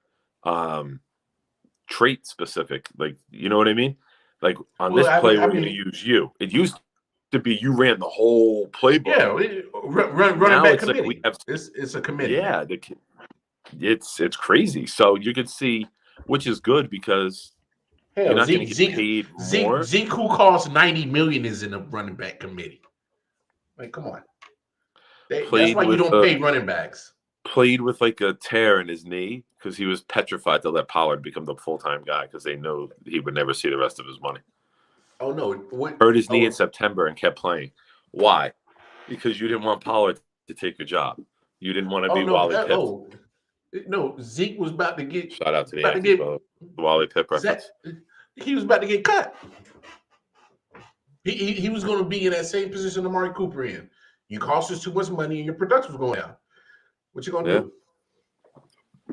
trait specific. Like, you know what I mean? Like on this play, we're going to use you. It used to be you ran the whole playbook. Yeah, running back committee. Like we have, it's a committee. Yeah, it's crazy. So you could see, which is good because you're not going to get paid more. Zeke, who costs $90 million, is in the running back committee. Like, come on. That's why you don't pay running backs. Played with like a tear in his knee because he was petrified to let Pollard become the full-time guy because they know he would never see the rest of his money. Oh, no. Hurt his knee in September and kept playing. Why? Because you didn't want Pollard to take your job. You didn't want to be Wally Pipp. No, Zeke was about to get. Shout out to the Yankees, the Wally Pipp reference. He was about to get cut. He was going to be in that same position Amari Cooper in. You cost us too much money and your production was going down. What you going to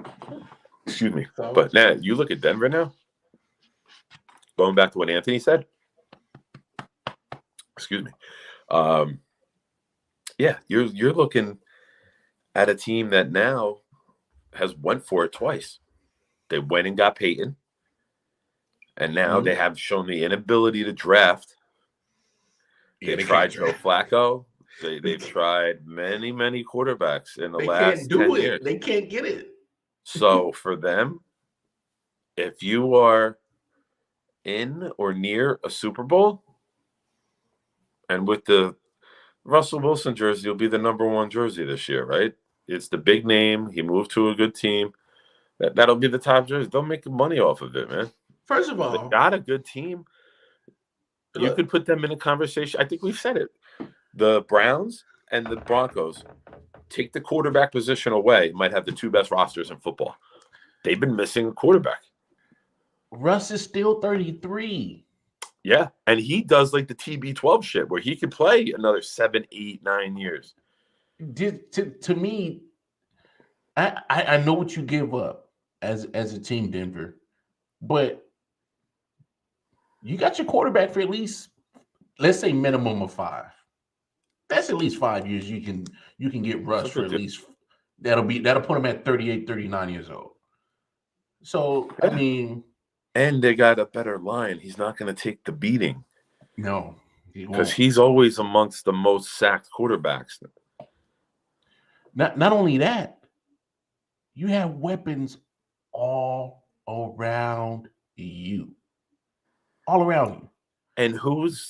do? Excuse me. So, but now you look at Denver now. Going back to what Anthony said. Excuse me. You're looking at a team that now has went for it twice. They went and got Peyton, and now they have shown the inability to draft. They tried Joe Flacco. They've tried many quarterbacks in the last 10 years. They can't get it. So for them, if you are in or near a Super Bowl, and with the Russell Wilson jersey, you'll be the #1 jersey this year, right? It's the big name. He moved to a good team. That'll be the top jersey. They'll make money off of it, man. First of all, they got a good team. You could put them in a conversation. I think we've said it. The Browns and the Broncos take the quarterback position away, might have the two best rosters in football. They've been missing a quarterback. Russ is still 33. Yeah, and he does like the TB12 shit where he could play another 7, 8, 9 years. To me, I know what you give up as a team, Denver, but you got your quarterback for at least, let's say, minimum of 5. That's at least 5 years. You can get Russ for at least that'll put him at 38, 39 years old. So I mean, and they got a better line. He's not going to take the beating. No, because he's always amongst the most sacked quarterbacks. Not only that, you have weapons all around you. All around you. And who's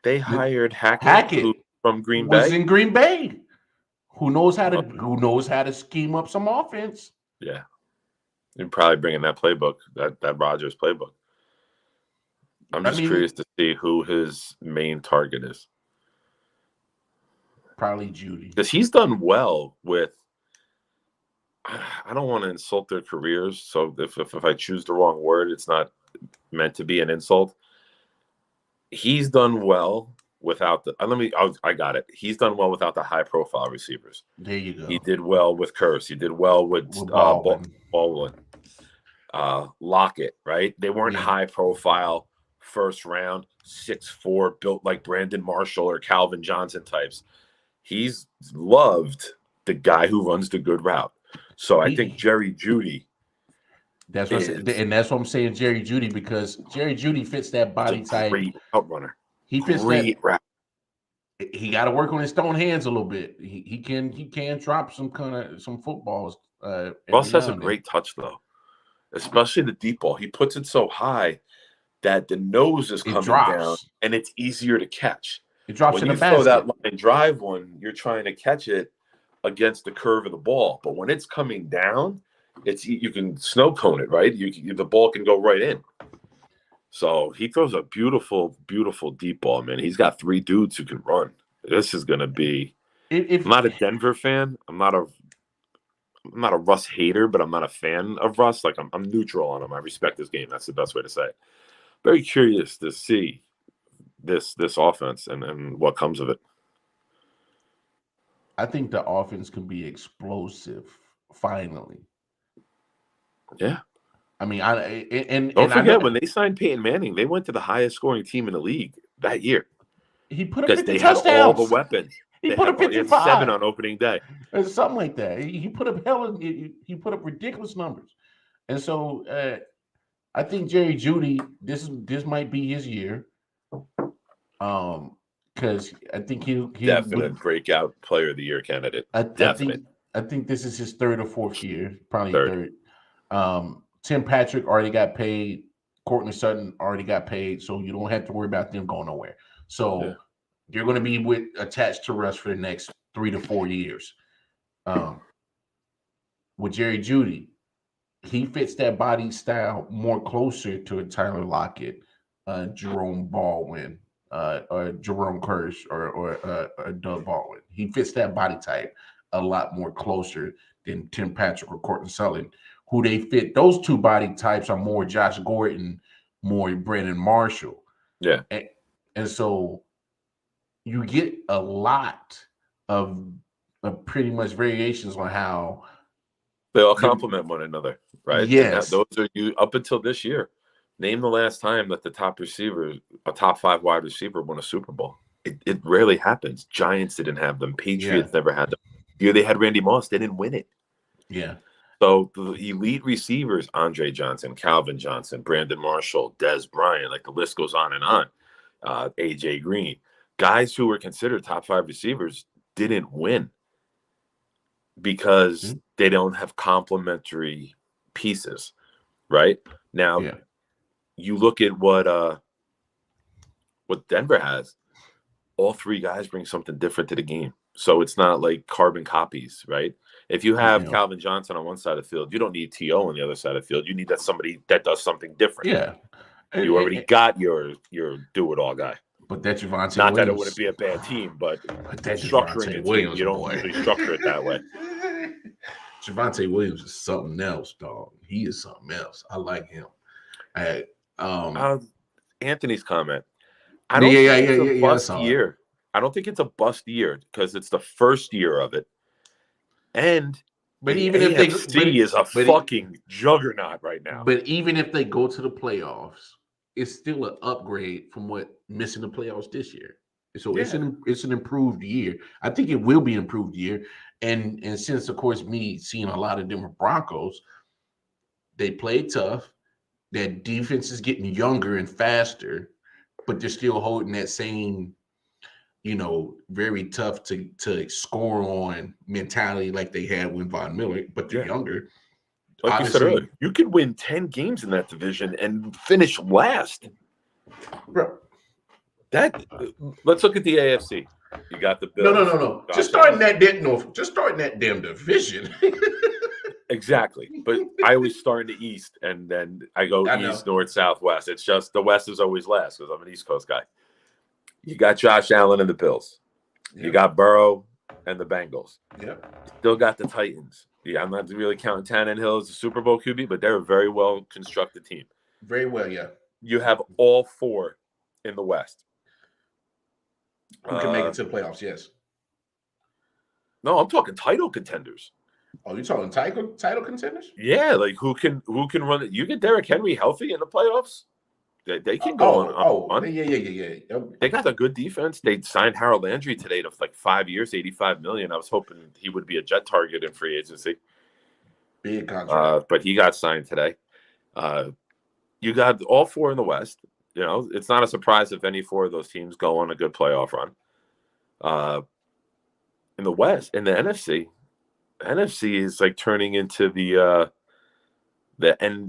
they hired Hackett from Green Bay? Was in Green Bay. Who knows how to scheme up some offense? Yeah. You're probably bringing that playbook, that Rodgers playbook. I'm just curious to see who his main target is. Probably Judy. Because he's done well with, I don't want to insult their careers, so if I choose the wrong word, it's not meant to be an insult. He's done well without I got it. He's done well without the high-profile receivers. There you go. He did well with Curse. He did well with Baldwin. Lockett, right? They weren't high-profile, first-round, 6'4", built like Brandon Marshall or Calvin Johnson types. he's loved the guy who runs the good route. So I think Jerry Jeudy. That's what and that's what I'm saying, Jerry Jeudy, because Jerry Jeudy fits that body type. Great route runner. He fits great that route. He got to work on his stone hands a little bit. He can drop some footballs. Russ has a great touch though, especially the deep ball. He puts it so high that the nose is coming down, and it's easier to catch. It drops when in you the basket. throw that line drive one, you're trying to catch it against the curve of the ball. But when it's coming down, you can snow cone it, right? The ball can go right in. So he throws a beautiful, beautiful deep ball, man. He's got 3 dudes who can run. This is going to be. I'm not a Denver fan. I'm not a Russ hater, but I'm not a fan of Russ. Like I'm neutral on him. I respect his game. That's the best way to say it. Very curious to see this offense and what comes of it. I think the offense can be explosive. Finally. Yeah. I mean, don't forget when they signed Peyton Manning, they went to the highest scoring team in the league that year. He put up 50 touchdowns. Had all the weapons. He put up 55. 7 on opening day. Or something like that. He put up he put up ridiculous numbers. And so I think Jerry Jeudy, this might be his year. Because I think he'll definite breakout player of the year candidate. I think this is his 3rd or 4th year, probably third. Tim Patrick already got paid. Courtland Sutton already got paid, so you don't have to worry about them going nowhere. So they're going to be attached to Russ for the next 3 to 4 years. With Jerry Jeudy, he fits that body style more closer to a Tyler Lockett, Jerome Baldwin, or Jerome Kirsch, or Doug Baldwin. He fits that body type a lot more closer than Tim Patrick or Courtland Sutton, who they fit. Those 2 body types are more Josh Gordon, more Brandon Marshall. Yeah. And so you get a lot of pretty much variations on how they all complement one another, right? Yes. Those are you up until this year. Name the last time that the top receiver, a top 5 wide receiver, won a Super Bowl. It rarely happens. Giants didn't have them. Patriots never had them. The year they had Randy Moss, they didn't win it. Yeah. So the elite receivers, Andre Johnson, Calvin Johnson, Brandon Marshall, Des Bryant, like the list goes on and on. AJ Green, guys who were considered top 5 receivers didn't win because they don't have complementary pieces, right? Now, you look at what Denver has. All 3 guys bring something different to the game. So it's not like carbon copies, right? If you have Calvin Johnson on one side of the field, you don't need T.O. on the other side of the field. You need somebody that does something different. Yeah. You already got your do-it-all guy. But that Javonte Not Williams. that it wouldn't be a bad team, but that structuring a team, you don't usually structure it that way. Javonte Williams is something else, dog. He is something else. I like him. Anthony's comment. I don't think it's a bust year. I don't think it's a bust year because it's the first year of it. But even if they is a fucking juggernaut right now. But even if they go to the playoffs, it's still an upgrade from what missing the playoffs this year. So it's an improved year. I think it will be an improved year. And since of course me seeing a lot of different Broncos, they played tough. Their defense is getting younger and faster, but they're still holding that same, very tough to score on mentality like they had with Von Miller, but they're younger. Like you said earlier, you could win 10 games in that division and finish last. Bro. Let's look at the AFC. You got the Bills. No. Just starting that damn division. Exactly. But I always start in the East, and then I go East, North, South, West. It's just the West is always last because I'm an East Coast guy. You got Josh Allen and the Bills. Yep. You got Burrow and the Bengals. Yep. Still got the Titans. Yeah, I'm not really counting Tannehill as a Super Bowl QB, but they're a very well-constructed team. Very well, yeah. You have all 4 in the West. Who can make it to the playoffs, yes. No, I'm talking title contenders. Oh, you're talking title contenders? Yeah, like who can run it? You get Derrick Henry healthy in the playoffs? They can go on. Yeah. They got a good defense. They signed Harold Landry today to like 5 years, $85 million. I was hoping he would be a Jet target in free agency. Big contract. But he got signed today. You got all four in the West. You know, it's not a surprise if any four of those teams go on a good playoff run. In the West, in the NFC is like turning into the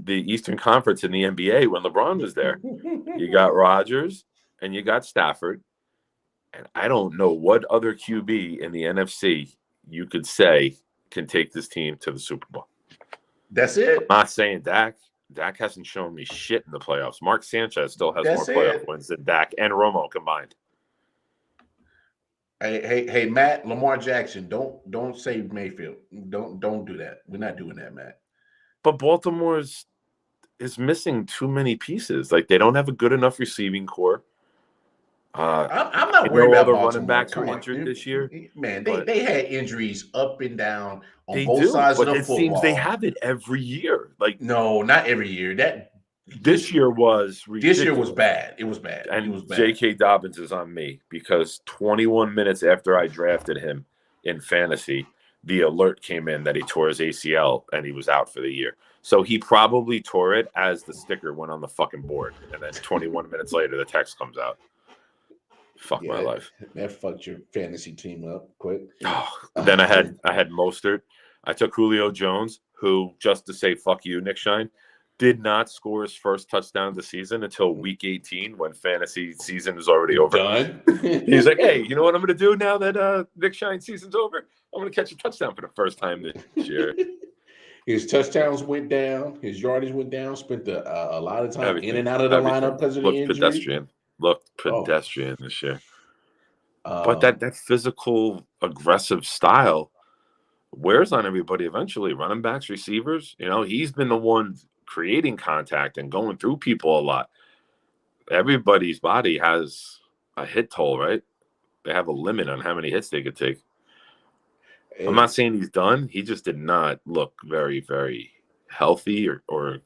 Eastern Conference in the NBA when LeBron was there. You got Rodgers and you got Stafford, and I don't know what other QB in the NFC you could say can take this team to the Super Bowl. That's it. I'm not saying Dak. Dak hasn't shown me shit in the playoffs. Mark Sanchez still has more playoff wins than Dak and Romo combined. Hey, Matt, Lamar Jackson, don't say Mayfield. Don't do that. We're not doing that, Matt. But Baltimore is missing too many pieces. Like, they don't have a good enough receiving core. I'm not worried about the Baltimore. running backs were injured this year. Man, they had injuries up and down on both do, sides of the football. It seems they have it every year. Like, no, not every year. This year was ridiculous. This year was bad. It was bad. And it was bad. J.K. Dobbins is on me because 21 minutes after I drafted him in fantasy, the alert came in that he tore his ACL and he was out for the year. So he probably tore it as the sticker went on the fucking board. And then 21 minutes later, the text comes out. Fuck my life. That fucked your fantasy team up quick. Then I had Mostert. I took Julio Jones, who, just to say fuck you, Nick Shine, did not score his first touchdown of the season until week 18 when fantasy season is already over. Done. He's like, hey, you know what I'm going to do now that Nick Shine season's over? I'm going to catch a touchdown for the first time this year. His touchdowns went down. His yardage went down. Spent a lot of time in and out of the lineup because of the injury. Looked pedestrian this year. But that physical, aggressive style wears on everybody eventually. Running backs, receivers, you know, he's been the one creating contact and going through people a lot. Everybody's body has a hit toll, right? They have a limit on how many hits they could take. I'm not saying he's done. He just did not look very, very healthy or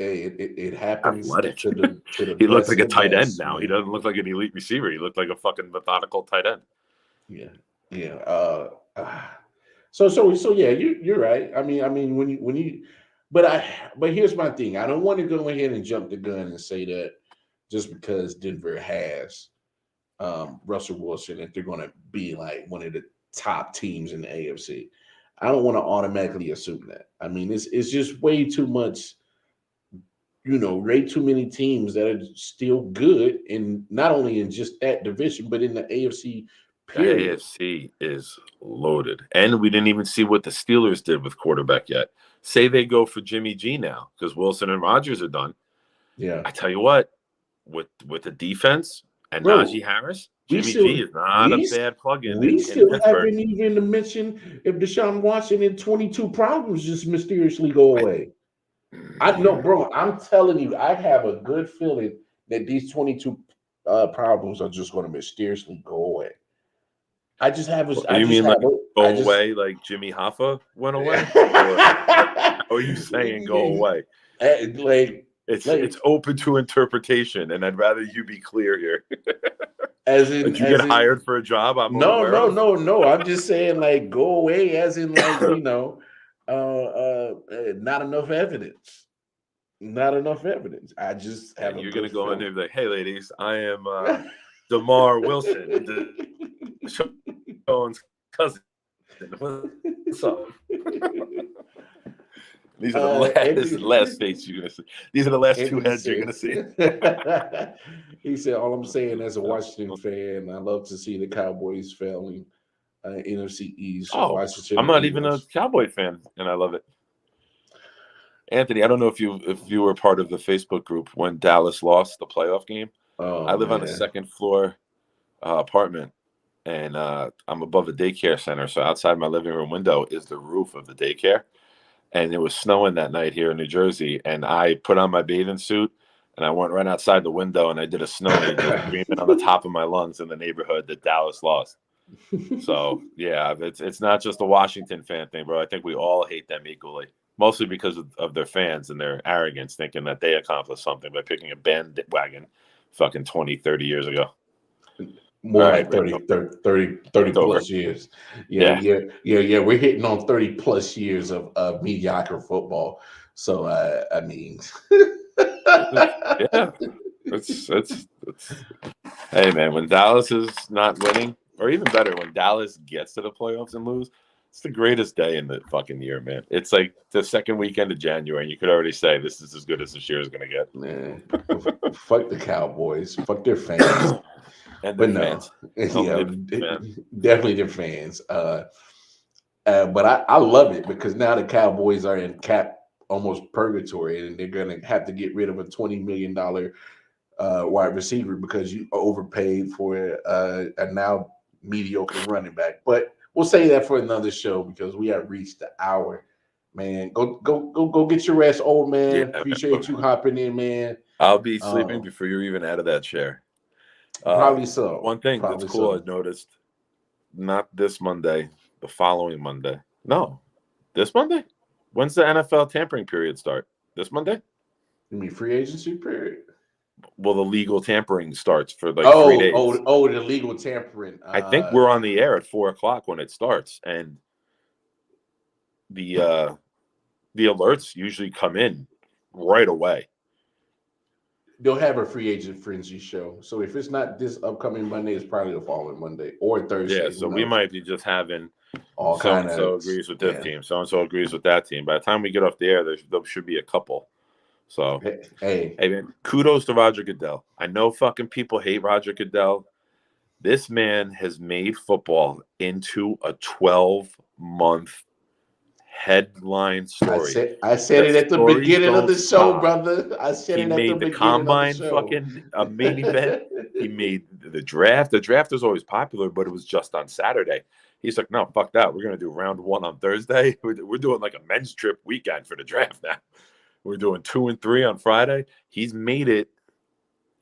it happens athletic. To the He looks like a best tight end best, now. man. He doesn't look like an elite receiver. He looked like a fucking methodical tight end. Yeah. So yeah, you're right. I mean when you but here's my thing. I don't want to go ahead and jump the gun and say that just because Denver has Russell Wilson, that they're going to be like one of the top teams in the AFC. I don't want to automatically assume that. I mean, it's just way too much. You know, way too many teams that are still good, and not only in just that division, but in the AFC. Period. The AFC is loaded, and we didn't even see what the Steelers did with quarterback yet. Say they go for Jimmy G now because Wilson and Rodgers are done. Yeah, I tell you what, with the defense and Najee Harris, Jimmy G is not a bad plug-in. We still haven't even mentioned if Deshaun Watson and 22 problems just mysteriously go away. I know, bro. I'm telling you, I have a good feeling that these 22 problems are just going to mysteriously go away. I just have. You mean like go away, like Jimmy Hoffa went away? Or are you saying go away? It's open to interpretation, and I'd rather you be clear here. As in, did you get hired for a job? No. I'm just saying, like, go away, as in, like, you know. Not enough evidence. Not enough evidence. I just have. You're gonna go in there and be like, "Hey, ladies, I am DeMar Wilson, Deshaun's cousin. What's up?" These are the last face you're gonna see. These are the last two heads you're gonna see. He said, "All I'm saying, as a Washington fan, I love to see the Cowboys failing." NFC East. I'm not even a Cowboy fan, and I love it. Anthony, I don't know if you were part of the Facebook group when Dallas lost the playoff game. I live on a second floor apartment, and I'm above a daycare center. So outside my living room window is the roof of the daycare, and it was snowing that night here in New Jersey. And I put on my bathing suit, and I went right outside the window, and I did a snow angel screaming on the top of my lungs in the neighborhood that Dallas lost. So yeah, it's not just a Washington fan thing, bro. I think we all hate them equally. mostly because of their fans and their arrogance, thinking that they accomplished something by picking a bandwagon fucking 20, 30 years ago. More All like right, 30 over. plus years. Yeah. We're hitting on 30 plus years of mediocre football. So, I mean, Yeah, it's. Hey man, when Dallas is not winning, or even better, when Dallas gets to the playoffs and lose, it's the greatest day in the fucking year, man. It's like the second weekend of January, and you could already say this is as good as this year is gonna get. man, fuck the Cowboys, fuck their fans. And But their no, fans. yeah, definitely their fans. But I love it because now the Cowboys are in cap almost purgatory, and they're gonna have to get rid of a $20 million wide receiver because you overpaid for a now mediocre running back. But we'll say that for another show because we have reached the hour. Man, go get your rest, old man. Yeah, Appreciate you hopping in, man. I'll be sleeping before you're even out of that chair. Probably so. One thing Probably that's cool so. I noticed, not this Monday, the following Monday. No, this Monday? When's the NFL tampering period start? This Monday? You mean free agency period? Well, the legal tampering starts for like 3 days. The legal tampering. I think we're on the air at 4:00 when it starts, and the alerts usually come in right away. They'll have a free agent frenzy show. So if it's not this upcoming Monday, it's probably the following Monday or Thursday. Yeah, so we might be just having all so and so agrees with this team, so and so agrees with that team. By the time we get off the air, there should be a couple. So hey man, kudos to Roger Goodell. I know fucking people hate Roger Goodell. This man has made football into a 12-month headline story. I said it at the beginning of the show, brother. I said it at the beginning of the show. He made the combine fucking a main event. He made the draft. The draft was always popular, but it was just on Saturday. He's like, no, fuck that. We're going to do round 1 on Thursday. We're doing like a men's trip weekend for the draft now. We're doing 2 and 3 on Friday. He's made it.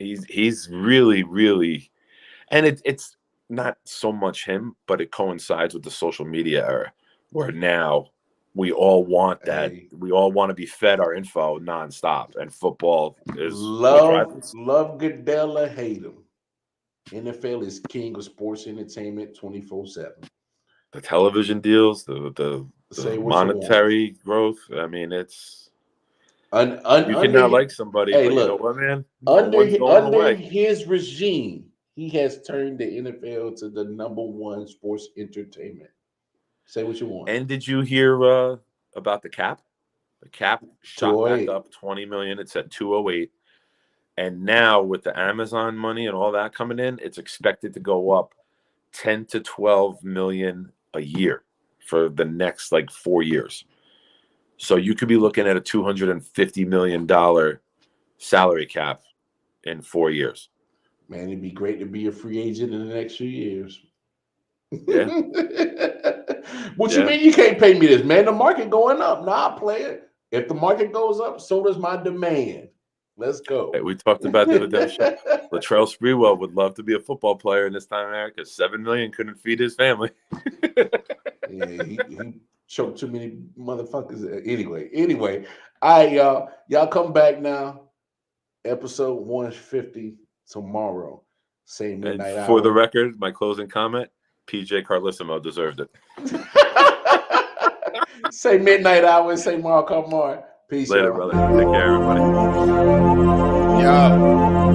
He's really, really, and it's not so much him, but it coincides with the social media era where now we all want that. Hey. We all want to be fed our info nonstop, and football is love Goodell or hate him. NFL is king of sports entertainment 24/7. The television deals, the monetary growth. I mean, it's you can not like somebody, but look, you know what, man? Under his regime, he has turned the NFL to the #1 sports entertainment. Say what you want. And did you hear about the cap? The cap shot back up 20 million. It's at 208. And now with the Amazon money and all that coming in, it's expected to go up 10 to 12 million a year for the next like 4 years. So you could be looking at a $250 million salary cap in 4 years. Man, it'd be great to be a free agent in the next few years. Yeah. What you mean you can't pay me this, man? The market going up. Nah, I play it. If the market goes up, so does my demand. Let's go. Hey, we talked about the other day. Latrell Sprewell would love to be a football player in this time of America. $7 million couldn't feed his family. Yeah, he choked too many motherfuckers. Anyway, all right, y'all come back now. Episode 150 tomorrow. Same midnight hour. For the record, my closing comment: PJ Carlissimo deserved it. Say midnight hour. Say Mark Mark. Peace. Later, brother. Take care, everybody. Yo.